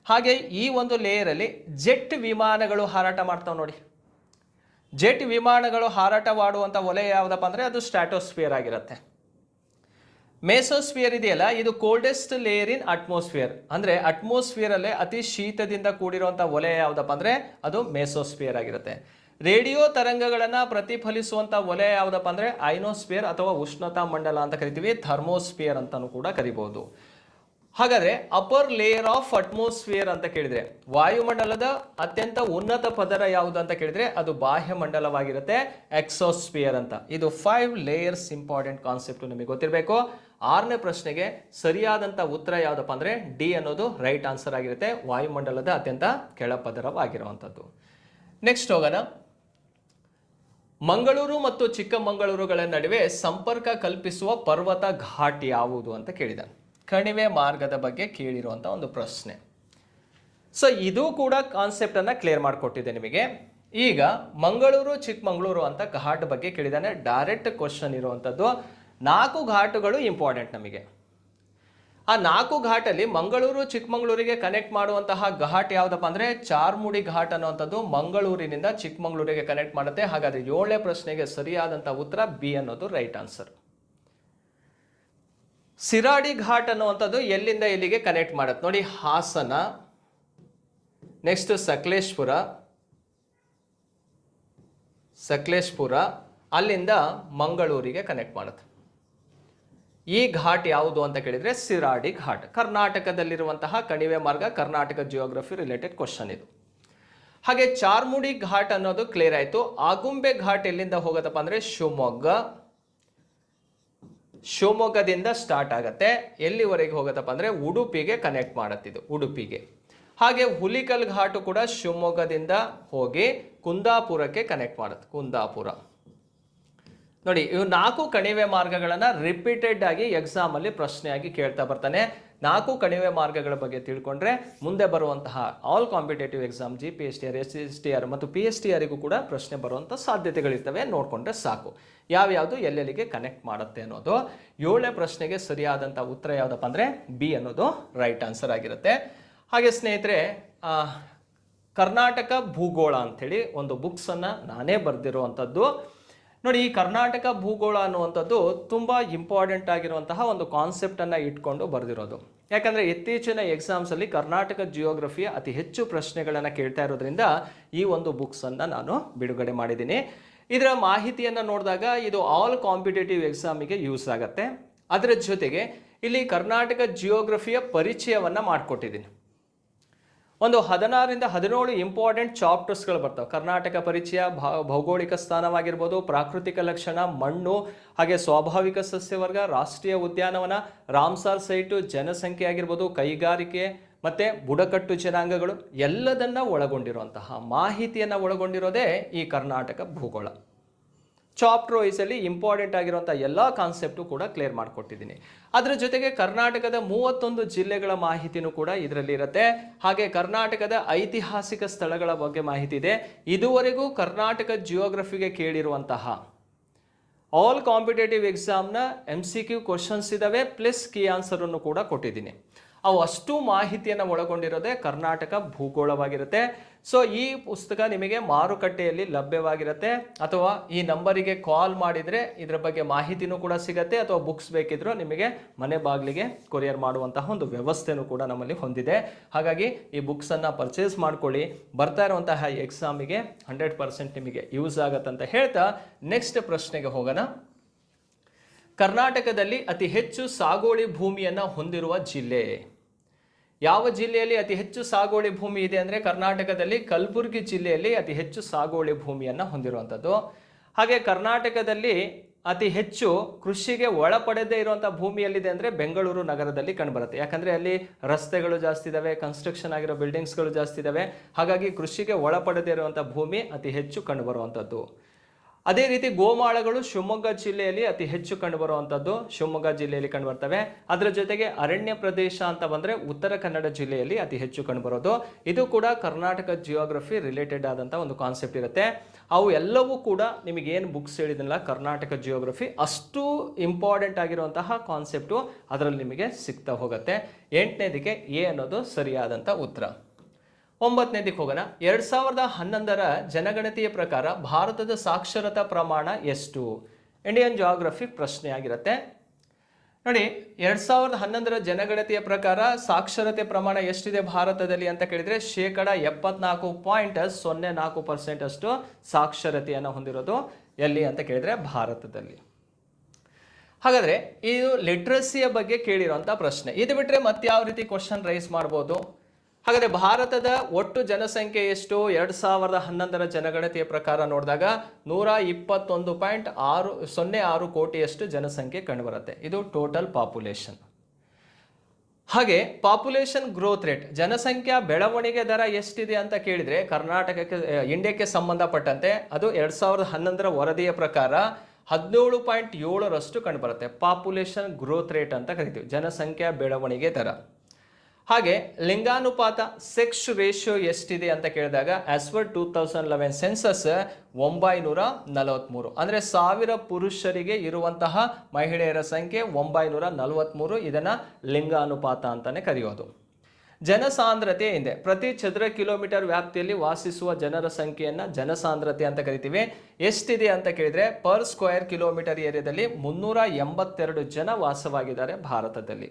ಹಾಗೆ ಈ ಒಂದು ಲೇಯರಲ್ಲಿ ಜೆಟ್ ವಿಮಾನಗಳು ಹಾರಾಟ ಮಾಡ್ತಾವೆ ನೋಡಿ. ಜೆಟ್ ವಿಮಾನಗಳು ಹಾರಾಟ ಮಾಡುವಂಥ ವಲಯ ಯಾವುದಪ್ಪ ಅಂದರೆ ಅದು ಸ್ಟ್ರಾಟೋಸ್ಪಿಯರ್ ಆಗಿರುತ್ತೆ. ಮೆಸೋಸ್ಪಿಯರ್ ಇದೆಯಲ್ಲ, ಇದು ಕೋಲ್ಡೆಸ್ಟ್ ಲೇಯರ್ ಇನ್ ಅಟ್ಮಾಸ್ಫಿಯರ್. ಅಂದರೆ ಅಟ್ಮಾಸ್ಫಿಯರಲ್ಲೇ ಅತಿ ಶೀತದಿಂದ ಕೂಡಿರುವಂಥ ವಲಯ ಯಾವುದಪ್ಪ ಅಂದರೆ ಅದು ಮೆಸೋಸ್ಪಿಯರ್ ಆಗಿರುತ್ತೆ. ರೇಡಿಯೋ ತರಂಗಗಳನ್ನು ಪ್ರತಿಫಲಿಸುವಂಥ ವಲಯ ಯಾವುದಪ್ಪ ಅಂದರೆ ಐನೋಸ್ಪಿಯರ್ ಅಥವಾ ಉಷ್ಣತಾ ಮಂಡಲ ಅಂತ ಕರಿತೀವಿ. ಥರ್ಮೋಸ್ಪಿಯರ್ ಅಂತಲೂ ಕೂಡ ಕರಿಬಹುದು. ಹಾಗಾದ್ರೆ ಅಪರ್ ಲೇಯರ್ ಆಫ್ ಅಟ್ಮಾಸ್ಫಿಯರ್ ಅಂತ ಕೇಳಿದ್ರೆ ವಾಯುಮಂಡಲದ ಅತ್ಯಂತ ಉನ್ನತ ಪದರ ಯಾವುದು ಅಂತ ಕೇಳಿದ್ರೆ ಅದು ಬಾಹ್ಯ ಮಂಡಲವಾಗಿರುತ್ತೆ, ಎಕ್ಸೋಸ್ಫಿಯರ್ ಅಂತ. ಇದು 5 ಲೇಯರ್ಸ್ ಇಂಪಾರ್ಟೆಂಟ್ ಕಾನ್ಸೆಪ್ಟ್ ನಿಮಗೆ ಗೊತ್ತಿರಬೇಕು. 6ನೇ ಪ್ರಶ್ನೆಗೆ ಸರಿಯಾದಂತ ಉತ್ತರ ಯಾವ್ದಪ್ಪ ಅಂದ್ರೆ ಡಿ ಅನ್ನೋದು ರೈಟ್ ಆನ್ಸರ್ ಆಗಿರುತ್ತೆ, ವಾಯುಮಂಡಲದ ಅತ್ಯಂತ ಕೆಳಪದರವಾಗಿರುವಂತದ್ದು. ನೆಕ್ಸ್ಟ್ ಹೋಗೋಣ. ಮಂಗಳೂರು ಮತ್ತು ಚಿಕ್ಕಮಗಳೂರುಗಳ ನಡುವೆ ಸಂಪರ್ಕ ಕಲ್ಪಿಸುವ ಪರ್ವತ ಘಾಟ್ ಯಾವುದು ಅಂತ ಕೇಳಿದ. ಕಣಿವೆ ಮಾರ್ಗದ ಬಗ್ಗೆ ಕೇಳಿರುವಂಥ ಒಂದು ಪ್ರಶ್ನೆ. ಸೊ ಇದು ಕೂಡ ಕಾನ್ಸೆಪ್ಟ್ ಅನ್ನ ಕ್ಲಿಯರ್ ಮಾಡಿಕೊಟ್ಟಿದೆ ನಿಮಗೆ. ಈಗ ಮಂಗಳೂರು ಚಿಕ್ಕಮಗಳೂರು ಅಂತ ಘಾಟ್ ಬಗ್ಗೆ ಕೇಳಿದಾನೆ, ಡೈರೆಕ್ಟ್ ಕ್ವಶನ್ ಇರುವಂಥದ್ದು. 4 ಘಾಟುಗಳು ಇಂಪಾರ್ಟೆಂಟ್ ನಮಗೆ. ಆ 4 ಘಾಟಲ್ಲಿ ಮಂಗಳೂರು ಚಿಕ್ಕಮಗಳೂರಿಗೆ ಕನೆಕ್ಟ್ ಮಾಡುವಂತಹ ಘಾಟ್ ಯಾವುದಪ್ಪ ಅಂದ್ರೆ ಚಾರ್ಮುಡಿ ಘಾಟ್ ಅನ್ನುವಂಥದ್ದು ಮಂಗಳೂರಿನಿಂದ ಚಿಕ್ಕಮಗಳೂರಿಗೆ ಕನೆಕ್ಟ್ ಮಾಡುತ್ತೆ. ಹಾಗಾದ್ರೆ 7ನೇ ಪ್ರಶ್ನೆಗೆ ಸರಿಯಾದಂತಹ ಉತ್ತರ ಬಿ ಅನ್ನೋದು ರೈಟ್ ಆನ್ಸರ್. ಸಿರಾಡಿ ಘಾಟ್ ಅನ್ನುವಂಥದ್ದು ಎಲ್ಲಿಂದ ಎಲ್ಲಿಗೆ ಕನೆಕ್ಟ್ ಮಾಡುತ್ತೆ ನೋಡಿ, ಹಾಸನ, ನೆಕ್ಸ್ಟ್ ಸಕಲೇಶ್ಪುರ, ಅಲ್ಲಿಂದ ಮಂಗಳೂರಿಗೆ ಕನೆಕ್ಟ್ ಮಾಡುತ್ತೆ. ಈ ಘಾಟ್ ಯಾವುದು ಅಂತ ಕೇಳಿದ್ರೆ ಸಿರಾಡಿ ಘಾಟ್. ಕರ್ನಾಟಕದಲ್ಲಿರುವಂತಹ ಕಣಿವೆ ಮಾರ್ಗ, ಕರ್ನಾಟಕ ಜಿಯೋಗ್ರಫಿ ರಿಲೇಟೆಡ್ ಕ್ವಶನ್ ಇದು. ಹಾಗೆ ಚಾರ್ಮುಡಿ ಘಾಟ್ ಅನ್ನೋದು ಕ್ಲಿಯರ್ ಆಯ್ತು. ಆಗುಂಬೆ ಘಾಟ್ ಎಲ್ಲಿಂದ ಹೋಗುತ್ತಪ್ಪ ಅಂದ್ರೆ ಶಿವಮೊಗ್ಗದಿಂದ ಸ್ಟಾರ್ಟ್ ಆಗತ್ತೆ. ಎಲ್ಲಿವರೆಗೆ ಹೋಗುತ್ತಪ್ಪ ಅಂದ್ರೆ ಉಡುಪಿಗೆ ಕನೆಕ್ಟ್ ಮಾಡತ್ತಿದ್ದು, ಉಡುಪಿಗೆ. ಹಾಗೆ ಹುಲಿಕಲ್ ಘಾಟು ಕೂಡ ಶಿವಮೊಗ್ಗದಿಂದ ಹೋಗಿ ಕುಂದಾಪುರಕ್ಕೆ ಕನೆಕ್ಟ್ ಮಾಡುತ್ತೆ, ಕುಂದಾಪುರ. ನೋಡಿ, ಇವು 4 ಕಣಿವೆ ಮಾರ್ಗಗಳನ್ನ ರಿಪೀಟೆಡ್ ಆಗಿ ಎಕ್ಸಾಮ್ ಅಲ್ಲಿ ಪ್ರಶ್ನೆಯಾಗಿ ಕೇಳ್ತಾ ಬರ್ತಾನೆ. 4 ಕಣಿವೆ ಮಾರ್ಗಗಳ ಬಗ್ಗೆ ತಿಳ್ಕೊಂಡ್ರೆ ಮುಂದೆ ಬರುವಂತಹ all competitive exam GPSTR, SSTR ಮತ್ತು PSTR ಕೂಡ ಪ್ರಶ್ನೆ ಬರುವಂತ ಸಾಧ್ಯತೆಗಳಿರ್ತವೆ. ನೋಡ್ಕೊಂಡ್ರೆ ಸಾಕು ಯಾವ್ಯಾವುದು ಎಲ್ಲೆಲ್ಲಿಗೆ ಕನೆಕ್ಟ್ ಮಾಡುತ್ತೆ ಅನ್ನೋದು. 7ನೇ ಪ್ರಶ್ನೆಗೆ ಸರಿಯಾದಂತಹ ಉತ್ತರ ಯಾವ್ದಪ್ಪ ಅಂದ್ರೆ ಬಿ ಅನ್ನೋದು ರೈಟ್ ಆನ್ಸರ್ ಆಗಿರುತ್ತೆ. ಹಾಗೆ ಸ್ನೇಹಿತರೆ, ಕರ್ನಾಟಕ ಭೂಗೋಳ ಅಂಥೇಳಿ ಒಂದು ಬುಕ್ಸ್ ಅನ್ನ ನಾನೇ ಬರೆದಿರುವಂಥದ್ದು. ನೋಡಿ, ಈ ಕರ್ನಾಟಕ ಭೂಗೋಳ ಅನ್ನುವಂಥದ್ದು ತುಂಬಾ ಇಂಪಾರ್ಟೆಂಟ್ ಆಗಿರುವಂತಹ ಒಂದು ಕಾನ್ಸೆಪ್ಟ್ ಅನ್ನ ಇಟ್ಕೊಂಡು ಬರೆದಿರೋದು. ಯಾಕಂದ್ರೆ ಇತ್ತೀಚಿನ ಎಕ್ಸಾಮ್ಸ್ ಅಲ್ಲಿ ಕರ್ನಾಟಕ ಜಿಯೋಗ್ರಫಿಯ ಅತಿ ಹೆಚ್ಚು ಪ್ರಶ್ನೆಗಳನ್ನ ಕೇಳ್ತಾ ಇರೋದ್ರಿಂದ ಈ ಒಂದು ಬುಕ್ಸ್ ಅನ್ನ ನಾನು ಬಿಡುಗಡೆ ಮಾಡಿದ್ದೀನಿ. ಇದರ ಮಾಹಿತಿಯನ್ನ ನೋಡಿದಾಗ ಇದು ಆಲ್ ಕಾಂಪಿಟೇಟಿವ್ ಎಕ್ಸಾಮಿಗೆ ಯೂಸ್ ಆಗತ್ತೆ. ಅದರ ಜೊತೆಗೆ ಇಲ್ಲಿ ಕರ್ನಾಟಕ ಜಿಯೋಗ್ರಫಿಯ ಪರಿಚಯವನ್ನ ಮಾಡಿಕೊಟ್ಟಿದ್ದೀನಿ. ಒಂದು 16ರಿಂದ 17 ಇಂಪಾರ್ಟೆಂಟ್ ಚಾಪ್ಟರ್ಸ್ಗಳು ಬರ್ತವೆ. ಕರ್ನಾಟಕ ಪರಿಚಯ, ಭೌಗೋಳಿಕ ಸ್ಥಾನವಾಗಿರ್ಬೋದು, ಪ್ರಾಕೃತಿಕ ಲಕ್ಷಣ, ಮಣ್ಣು, ಹಾಗೆ ಸ್ವಾಭಾವಿಕ ಸಸ್ಯವರ್ಗ, ರಾಷ್ಟ್ರೀಯ ಉದ್ಯಾನವನ, ರಾಮ್ಸಾರ್ ಸೈಟು, ಜನಸಂಖ್ಯೆ ಆಗಿರ್ಬೋದು, ಕೈಗಾರಿಕೆ ಮತ್ತೆ ಬುಡಕಟ್ಟು ಜನಾಂಗಗಳು ಎಲ್ಲದನ್ನ ಒಳಗೊಂಡಿರುವಂತಹ ಮಾಹಿತಿಯನ್ನ ಒಳಗೊಂಡಿರೋದೇ ಈ ಕರ್ನಾಟಕ ಭೂಗೋಳ. ಚಾಪ್ಟರ್ ವೈಸ್ ಅಲ್ಲಿ ಇಂಪಾರ್ಟೆಂಟ್ ಆಗಿರುವಂತಹ ಎಲ್ಲ ಕಾನ್ಸೆಪ್ಟು ಕೂಡ ಕ್ಲಿಯರ್ ಮಾಡಿಕೊಟ್ಟಿದ್ದೀನಿ. ಅದರ ಜೊತೆಗೆ ಕರ್ನಾಟಕದ 31 ಜಿಲ್ಲೆಗಳ ಮಾಹಿತಿನೂ ಕೂಡ ಇದರಲ್ಲಿ ಇರುತ್ತೆ. ಹಾಗೆ ಕರ್ನಾಟಕದ ಐತಿಹಾಸಿಕ ಸ್ಥಳಗಳ ಬಗ್ಗೆ ಮಾಹಿತಿ ಇದೆ. ಇದುವರೆಗೂ ಕರ್ನಾಟಕ ಜಿಯೋಗ್ರಫಿಗೆ ಕೇಳಿರುವಂತಹ ಆಲ್ ಕಾಂಪಿಟೇಟಿವ್ ಎಕ್ಸಾಮ್ನ MCQ ಕ್ವಶನ್ಸ್ ಇದಾವೆ, ಪ್ಲಸ್ ಕೀ ಆನ್ಸರ್ ಅನ್ನು ಕೂಡ ಕೊಟ್ಟಿದ್ದೀನಿ. ಅವು ಅಷ್ಟು ಮಾಹಿತಿಯನ್ನು ಒಳಗೊಂಡಿರೋದೇ ಕರ್ನಾಟಕ ಭೂಗೋಳವಾಗಿರುತ್ತೆ. ಸೊ ಈ ಪುಸ್ತಕ ನಿಮಗೆ ಮಾರುಕಟ್ಟೆಯಲ್ಲಿ ಲಭ್ಯವಾಗಿರುತ್ತೆ, ಅಥವಾ ಈ ನಂಬರಿಗೆ ಕಾಲ್ ಮಾಡಿದರೆ ಇದರ ಬಗ್ಗೆ ಮಾಹಿತಿನೂ ಕೂಡ ಸಿಗುತ್ತೆ, ಅಥವಾ ಬುಕ್ಸ್ ಬೇಕಿದ್ರೂ ನಿಮಗೆ ಮನೆ ಬಾಗಿಲಿಗೆ ಕೊರಿಯರ್ ಮಾಡುವಂತಹ ಒಂದು ವ್ಯವಸ್ಥೆನೂ ಕೂಡ ನಮ್ಮಲ್ಲಿ ಹೊಂದಿದೆ. ಹಾಗಾಗಿ ಈ ಬುಕ್ಸನ್ನು ಪರ್ಚೇಸ್ ಮಾಡ್ಕೊಳ್ಳಿ, ಬರ್ತಾ ಇರುವಂತಹ ಎಕ್ಸಾಮಿಗೆ 100% ನಿಮಗೆ ಯೂಸ್ ಆಗತ್ತಂತ ಹೇಳ್ತಾ ನೆಕ್ಸ್ಟ್ ಪ್ರಶ್ನೆಗೆ ಹೋಗೋಣ. ಕರ್ನಾಟಕದಲ್ಲಿ ಅತಿ ಹೆಚ್ಚು ಸಾಗುವಳಿ ಭೂಮಿಯನ್ನು ಹೊಂದಿರುವ ಜಿಲ್ಲೆ ಯಾವ ಜಿಲ್ಲೆಯಲ್ಲಿ ಅತಿ ಹೆಚ್ಚು ಸಾಗುವಳಿ ಭೂಮಿ ಇದೆ ಅಂದರೆ ಕರ್ನಾಟಕದಲ್ಲಿ ಕಲಬುರಗಿ ಜಿಲ್ಲೆಯಲ್ಲಿ ಅತಿ ಹೆಚ್ಚು ಸಾಗುವಳಿ ಭೂಮಿಯನ್ನು ಹೊಂದಿರುವಂಥದ್ದು. ಹಾಗೆ ಕರ್ನಾಟಕದಲ್ಲಿ ಅತಿ ಹೆಚ್ಚು ಕೃಷಿಗೆ ಒಳಪಡದೇ ಇರುವಂಥ ಭೂಮಿ ಎಲ್ಲಿದೆ ಅಂದರೆ ಬೆಂಗಳೂರು ನಗರದಲ್ಲಿ ಕಂಡುಬರುತ್ತೆ. ಯಾಕಂದರೆ ಅಲ್ಲಿ ರಸ್ತೆಗಳು ಜಾಸ್ತಿ ಇದ್ದಾವೆ, ಕನ್ಸ್ಟ್ರಕ್ಷನ್ ಆಗಿರೋ ಬಿಲ್ಡಿಂಗ್ಸ್ಗಳು ಜಾಸ್ತಿ ಇದ್ದಾವೆ. ಹಾಗಾಗಿ ಕೃಷಿಗೆ ಒಳಪಡದೇ ಇರುವಂಥ ಭೂಮಿ ಅತಿ ಹೆಚ್ಚು ಕಂಡುಬರುವಂಥದ್ದು. ಅದೇ ರೀತಿ ಗೋಮಾಳಗಳು ಶಿವಮೊಗ್ಗ ಜಿಲ್ಲೆಯಲ್ಲಿ ಅತಿ ಹೆಚ್ಚು ಕಂಡುಬರುವಂಥದ್ದು, ಶಿವಮೊಗ್ಗ ಜಿಲ್ಲೆಯಲ್ಲಿ ಕಂಡುಬರ್ತವೆ. ಅದರ ಜೊತೆಗೆ ಅರಣ್ಯ ಪ್ರದೇಶ ಅಂತ ಬಂದರೆ ಉತ್ತರ ಕನ್ನಡ ಜಿಲ್ಲೆಯಲ್ಲಿ ಅತಿ ಹೆಚ್ಚು ಕಂಡುಬರೋದು. ಇದು ಕೂಡ ಕರ್ನಾಟಕ ಜಿಯೋಗ್ರಫಿ ರಿಲೇಟೆಡ್ ಆದಂಥ ಒಂದು ಕಾನ್ಸೆಪ್ಟ್ ಇರುತ್ತೆ. ಅವು ಎಲ್ಲವೂ ಕೂಡ ನಿಮಗೇನು ಬುಕ್ಸ್ ಹೇಳಿದ್ನಲ್ಲ ಕರ್ನಾಟಕ ಜಿಯೋಗ್ರಫಿ ಅಷ್ಟು ಇಂಪಾರ್ಟೆಂಟ್ ಆಗಿರುವಂತಹ ಕಾನ್ಸೆಪ್ಟು ಅದರಲ್ಲಿ ನಿಮಗೆ ಸಿಗ್ತಾ ಹೋಗುತ್ತೆ. 8ನೇದಕ್ಕೆ ಎ ಅನ್ನೋದು ಸರಿಯಾದಂಥ ಉತ್ತರ. 9ನೇದಕ್ಕೆ ಹೋಗೋಣ. 2011ರ ಜನಗಣತಿಯ ಪ್ರಕಾರ ಭಾರತದ ಸಾಕ್ಷರತಾ ಪ್ರಮಾಣ ಎಷ್ಟು? ಇಂಡಿಯನ್ ಜಿಯೋಗ್ರಫಿ ಪ್ರಶ್ನೆ ಆಗಿರುತ್ತೆ. ನೋಡಿ, 2011ರ ಜನಗಣತಿಯ ಪ್ರಕಾರ ಸಾಕ್ಷರತೆ ಪ್ರಮಾಣ ಎಷ್ಟಿದೆ ಭಾರತದಲ್ಲಿ ಅಂತ ಕೇಳಿದರೆ 74.04% ಅಷ್ಟು ಸಾಕ್ಷರತೆಯನ್ನು ಹೊಂದಿರೋದು ಎಲ್ಲಿ ಅಂತ ಕೇಳಿದರೆ ಭಾರತದಲ್ಲಿ. ಹಾಗಾದ್ರೆ ಇದು ಲಿಟ್ರಸಿಯ ಬಗ್ಗೆ ಕೇಳಿರುವಂಥ ಪ್ರಶ್ನೆ. ಇದು ಬಿಟ್ಟರೆ ಮತ್ತೆ ಯಾವ ರೀತಿ ಕ್ವಶನ್ ರೈಸ್ ಮಾಡ್ಬೋದು? ಹಾಗಾದರೆ ಭಾರತದ ಒಟ್ಟು ಜನಸಂಖ್ಯೆ ಎಷ್ಟು? 2011ರ ಜನಗಣತಿಯ ಪ್ರಕಾರ ನೋಡಿದಾಗ 121.06 ಕೋಟಿಯಷ್ಟು ಜನಸಂಖ್ಯೆ ಕಂಡುಬರುತ್ತೆ. ಇದು ಟೋಟಲ್ ಪಾಪ್ಯುಲೇಷನ್. ಹಾಗೆ ಪಾಪ್ಯುಲೇಷನ್ ಗ್ರೋತ್ ರೇಟ್, ಜನಸಂಖ್ಯಾ ಬೆಳವಣಿಗೆ ದರ ಎಷ್ಟಿದೆ ಅಂತ ಕೇಳಿದರೆ ಕರ್ನಾಟಕಕ್ಕೆ ಇಂಡಿಯಾಕ್ಕೆ ಸಂಬಂಧಪಟ್ಟಂತೆ ಅದು 2011ರ ವರದಿಯ ಪ್ರಕಾರ 17.7ರಷ್ಟು ಕಂಡುಬರುತ್ತೆ. ಪಾಪ್ಯುಲೇಷನ್ ಗ್ರೋತ್ ರೇಟ್ ಅಂತ ಕರಿತೀವಿ, ಜನಸಂಖ್ಯಾ ಬೆಳವಣಿಗೆ ದರ. ಹಾಗೆ ಲಿಂಗಾನುಪಾತ ಸೆಕ್ಸ್ ರೇಷಿಯೋ ಎಷ್ಟಿದೆ ಅಂತ ಕೇಳಿದಾಗ ಆಸ್ ಪರ್ 2011 ಸೆನ್ಸಸ್ 943, ಅಂದರೆ 1000 ಪುರುಷರಿಗೆ ಇರುವಂತಹ ಮಹಿಳೆಯರ ಸಂಖ್ಯೆ 943. ಇದನ್ನು ಲಿಂಗಾನುಪಾತ ಅಂತಾನೆ ಕರೆಯೋದು. ಜನಸಾಂದ್ರತೆ ಇದೆ, ಪ್ರತಿ ಚದರ ಕಿಲೋಮೀಟರ್ ವ್ಯಾಪ್ತಿಯಲ್ಲಿ ವಾಸಿಸುವ ಜನರ ಸಂಖ್ಯೆಯನ್ನು ಜನಸಾಂದ್ರತೆ ಅಂತ ಕರಿತೀವಿ. ಎಷ್ಟಿದೆ ಅಂತ ಕೇಳಿದರೆ ಪರ್ ಸ್ಕ್ವೇರ್ ಕಿಲೋಮೀಟರ್ ಏರಿಯಾದಲ್ಲಿ 382 ಜನ ವಾಸವಾಗಿದ್ದಾರೆ ಭಾರತದಲ್ಲಿ.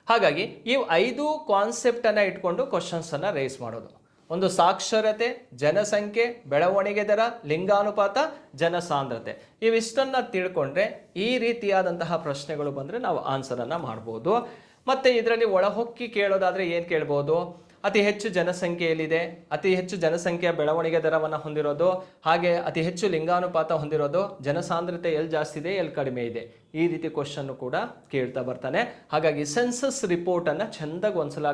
ಹಾಗಾಗಿ ಈ 5 ಕಾನ್ಸೆಪ್ಟನ್ನು ಇಟ್ಕೊಂಡು ಕ್ವಶನ್ಸನ್ನು ರೈಸ್ ಮಾಡೋದು. ಒಂದು ಸಾಕ್ಷರತೆ, ಜನಸಂಖ್ಯೆ, ಬೆಳವಣಿಗೆ ದರ, ಲಿಂಗಾನುಪಾತ, ಜನಸಾಂದ್ರತೆ, ಇವಿಷ್ಟನ್ನು ತಿಳ್ಕೊಂಡ್ರೆ ಈ ರೀತಿಯಾದಂತಹ ಪ್ರಶ್ನೆಗಳು ಬಂದರೆ ನಾವು ಆನ್ಸರನ್ನು ಮಾಡ್ಬೋದು. ಮತ್ತು ಇದರಲ್ಲಿ ಒಳಹೊಕ್ಕಿ ಕೇಳೋದಾದರೆ ಏನು ಕೇಳ್ಬೋದು? ಅತಿ ಹೆಚ್ಚು ಜನಸಂಖ್ಯೆಯಲ್ಲಿದೆ, ಅತಿ ಹೆಚ್ಚು ಜನಸಂಖ್ಯೆಯ ಬೆಳವಣಿಗೆ ದರವನ್ನು ಹೊಂದಿರೋದು, ಹಾಗೆ ಅತಿ ಹೆಚ್ಚು ಲಿಂಗಾನುಪಾತ ಹೊಂದಿರೋದು, ಜನಸಾಂದ್ರತೆ ಎಲ್ಲಿ ಜಾಸ್ತಿ ಇದೆ ಎಲ್ಲಿ ಕಡಿಮೆ ಇದೆ, ಈ ರೀತಿ ಕ್ವಶನ್ನು ಕೂಡ ಕೇಳ್ತಾ ಬರ್ತಾನೆ. ಹಾಗಾಗಿ ಸೆನ್ಸಸ್ ರಿಪೋರ್ಟನ್ನು ಚೆಂದಾಗಿ ಒಂದ್ಸಲ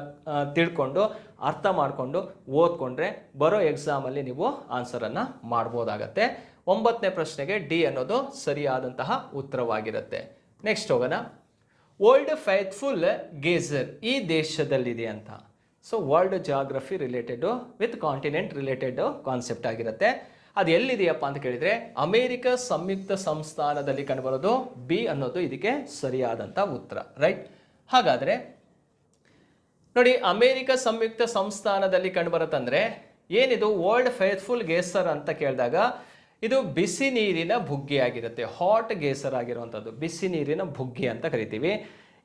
ತಿಳ್ಕೊಂಡು ಅರ್ಥ ಮಾಡಿಕೊಂಡು ಓದ್ಕೊಂಡ್ರೆ ಬರೋ ಎಕ್ಸಾಮಲ್ಲಿ ನೀವು ಆನ್ಸರನ್ನು ಮಾಡ್ಬೋದಾಗತ್ತೆ. 9ನೇ ಪ್ರಶ್ನೆಗೆ ಡಿ ಅನ್ನೋದು ಸರಿಯಾದಂತಹ ಉತ್ತರವಾಗಿರುತ್ತೆ. ನೆಕ್ಸ್ಟ್ ಹೋಗೋಣ. ಓಲ್ಡ್ ಫೈತ್ಫುಲ್ ಗೇಜರ್ ಈ ದೇಶದಲ್ಲಿದೆ ಅಂತ. So world geography related with continent related concept ಆಗಿರುತ್ತೆ. ಅದು ಎಲ್ಲಿದೆಯಪ್ಪ ಅಂತ ಕೇಳಿದರೆ ಅಮೇರಿಕ ಸಂಯುಕ್ತ ಸಂಸ್ಥಾನದಲ್ಲಿ ಕಂಡುಬರೋದು. ಬಿ ಅನ್ನೋದು ಇದಕ್ಕೆ ಸರಿಯಾದಂಥ ಉತ್ತರ, ರೈಟ್. ಹಾಗಾದರೆ ನೋಡಿ, ಅಮೇರಿಕ ಸಂಯುಕ್ತ ಸಂಸ್ಥಾನದಲ್ಲಿ ಕಂಡುಬರುತ್ತಂದರೆ ಏನಿದು ವರ್ಲ್ಡ್ ಫೇತ್ಫುಲ್ ಗೇಸರ್ ಅಂತ ಕೇಳಿದಾಗ ಇದು ಬಿಸಿ ನೀರಿನ ಬುಗ್ಗೆ ಆಗಿರುತ್ತೆ. ಹಾಟ್ ಗೇಸರ್ ಆಗಿರುವಂಥದ್ದು ಬಿಸಿ ನೀರಿನ ಬುಗ್ಗೆ ಅಂತ ಕರಿತೀವಿ.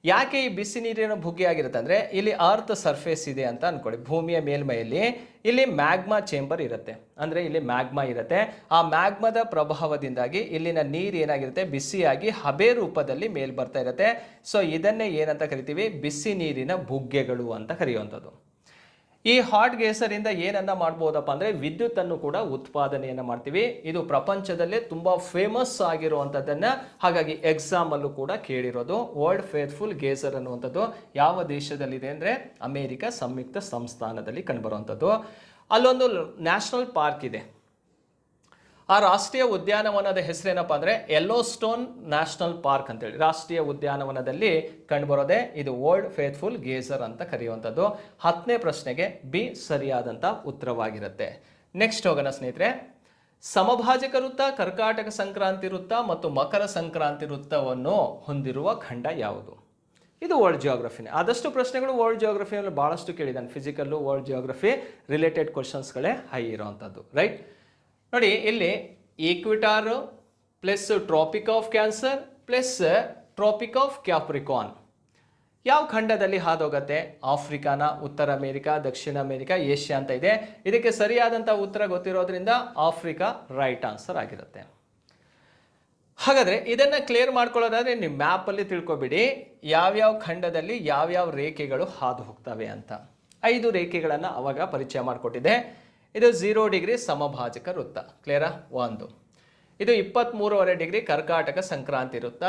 ಯಾಕೆ ಈ ಬಿಸಿ ನೀರಿನ ಬುಗ್ಗೆ ಆಗಿರುತ್ತೆ ಅಂದರೆ ಇಲ್ಲಿ ಅರ್ತ್ ಸರ್ಫೇಸ್ ಇದೆ ಅಂತ ಅಂದ್ಕೊಳ್ಳಿ, ಭೂಮಿಯ ಮೇಲ್ಮೈಯಲ್ಲಿ ಇಲ್ಲಿ ಮ್ಯಾಗ್ಮಾ ಚೇಂಬರ್ ಇರುತ್ತೆ, ಅಂದರೆ ಇಲ್ಲಿ ಮ್ಯಾಗ್ಮಾ ಇರುತ್ತೆ. ಆ ಮ್ಯಾಗ್ಮಾದ ಪ್ರಭಾವದಿಂದಾಗಿ ಇಲ್ಲಿನ ನೀರು ಏನಾಗಿರುತ್ತೆ, ಬಿಸಿಯಾಗಿ ಹಬೆ ರೂಪದಲ್ಲಿ ಮೇಲ್ ಬರ್ತಾ ಇರುತ್ತೆ. ಸೊ ಇದನ್ನೇ ಏನಂತ ಕರಿತೀವಿ, ಬಿಸಿ ನೀರಿನ ಬುಗ್ಗೆಗಳು ಅಂತ ಕರೆಯುವಂಥದ್ದು. ಈ ಹಾಟ್ ಗೇಸರಿಂದ ಏನನ್ನ ಮಾಡ್ಬೋದಪ್ಪ ಅಂದರೆ ವಿದ್ಯುತ್ತನ್ನು ಕೂಡ ಉತ್ಪಾದನೆಯನ್ನು ಮಾಡ್ತೀವಿ. ಇದು ಪ್ರಪಂಚದಲ್ಲೇ ತುಂಬ ಫೇಮಸ್ ಆಗಿರುವಂಥದ್ದನ್ನು, ಹಾಗಾಗಿ ಎಕ್ಸಾಮಲ್ಲೂ ಕೂಡ ಕೇಳಿರೋದು. ವರ್ಲ್ಡ್ ಫೇತ್ಫುಲ್ ಗೇಸರ್ ಅನ್ನುವಂಥದ್ದು ಯಾವ ದೇಶದಲ್ಲಿದೆ ಅಂದರೆ ಅಮೇರಿಕ ಸಂಯುಕ್ತ ಸಂಸ್ಥಾನದಲ್ಲಿ ಕಂಡುಬರುವಂಥದ್ದು. ಅಲ್ಲೊಂದು ನ್ಯಾಷನಲ್ ಪಾರ್ಕ್ ಇದೆ. ಆ ರಾಷ್ಟ್ರೀಯ ಉದ್ಯಾನವನದ ಹೆಸರೇನಪ್ಪ ಅಂದರೆ ಯೆಲ್ಲೋಸ್ಟೋನ್ ನ್ಯಾಷನಲ್ ಪಾರ್ಕ್ ಅಂತೇಳಿ ರಾಷ್ಟ್ರೀಯ ಉದ್ಯಾನವನದಲ್ಲಿ ಕಂಡುಬರೋದೆ ಇದು ವರ್ಲ್ಡ್ ಫೇತ್ಫುಲ್ ಗೇಸರ್ ಅಂತ ಕರೆಯುವಂಥದ್ದು. 10ನೇ ಪ್ರಶ್ನೆಗೆ ಬಿ ಸರಿಯಾದಂಥ ಉತ್ತರವಾಗಿರುತ್ತೆ. ನೆಕ್ಸ್ಟ್ ಹೋಗೋಣ ಸ್ನೇಹಿತರೆ. ಸಮಭಾಜಕ ವೃತ್ತ, ಕರ್ಕಾಟಕ ಸಂಕ್ರಾಂತಿ ವೃತ್ತ ಮತ್ತು ಮಕರ ಸಂಕ್ರಾಂತಿ ವೃತ್ತವನ್ನು ಹೊಂದಿರುವ ಖಂಡ ಯಾವುದು? ಇದು ವರ್ಲ್ಡ್ ಜಿಯೋಗ್ರಫಿನೇ. ಆದಷ್ಟು ಪ್ರಶ್ನೆಗಳು ವರ್ಲ್ಡ್ ಜಿಯೋಗ್ರಫಿಯಲ್ಲಿ ಭಾಳಷ್ಟು ಕೇಳಿದ್ದಾನೆ. ಫಿಸಿಕಲ್ಲು ವರ್ಲ್ಡ್ ಜಿಯೋಗ್ರಫಿ ರಿಲೇಟೆಡ್ ಕ್ವಶನ್ಸ್ಗಳೇ ಹೈ ಇರೋವಂಥದ್ದು, ರೈಟ್. ನೋಡಿ, ಇಲ್ಲಿ equator plus tropic of cancer plus tropic of capricorn ಯಾವ ಖಂಡದಲ್ಲಿ ಹಾದೋಗತ್ತೆ? ಆಫ್ರಿಕಾನ, ಉತ್ತರ ಅಮೇರಿಕಾ, ದಕ್ಷಿಣ ಅಮೇರಿಕಾ, ಏಷ್ಯಾ ಅಂತ ಇದೆ. ಇದಕ್ಕೆ ಸರಿಯಾದಂಥ ಉತ್ತರ ಗೊತ್ತಿರೋದ್ರಿಂದ ಆಫ್ರಿಕಾ ರೈಟ್ ಆನ್ಸರ್ ಆಗಿರುತ್ತೆ. ಹಾಗಾದರೆ ಇದನ್ನು ಕ್ಲಿಯರ್ ಮಾಡ್ಕೊಳ್ಳೋದಾದರೆ ನೀವು ಮ್ಯಾಪಲ್ಲಿ ತಿಳ್ಕೊಬಿಡಿ ಯಾವ್ಯಾವ ಖಂಡದಲ್ಲಿ ಯಾವ್ಯಾವ ರೇಖೆಗಳು ಹಾದು ಹೋಗ್ತವೆ ಅಂತ. 5 ರೇಖೆಗಳನ್ನು ಅವಾಗ ಪರಿಚಯ ಮಾಡಿಕೊಟ್ಟಿದೆ. ಇದು 0 ಡಿಗ್ರಿ ಸಮಭಾಜಕ ವೃತ್ತ, ಕ್ಲಿಯರಾ? 1. ಇದು 23.5 ಡಿಗ್ರಿ ಕರ್ಕಾಟಕ ಸಂಕ್ರಾಂತಿ ವೃತ್ತ,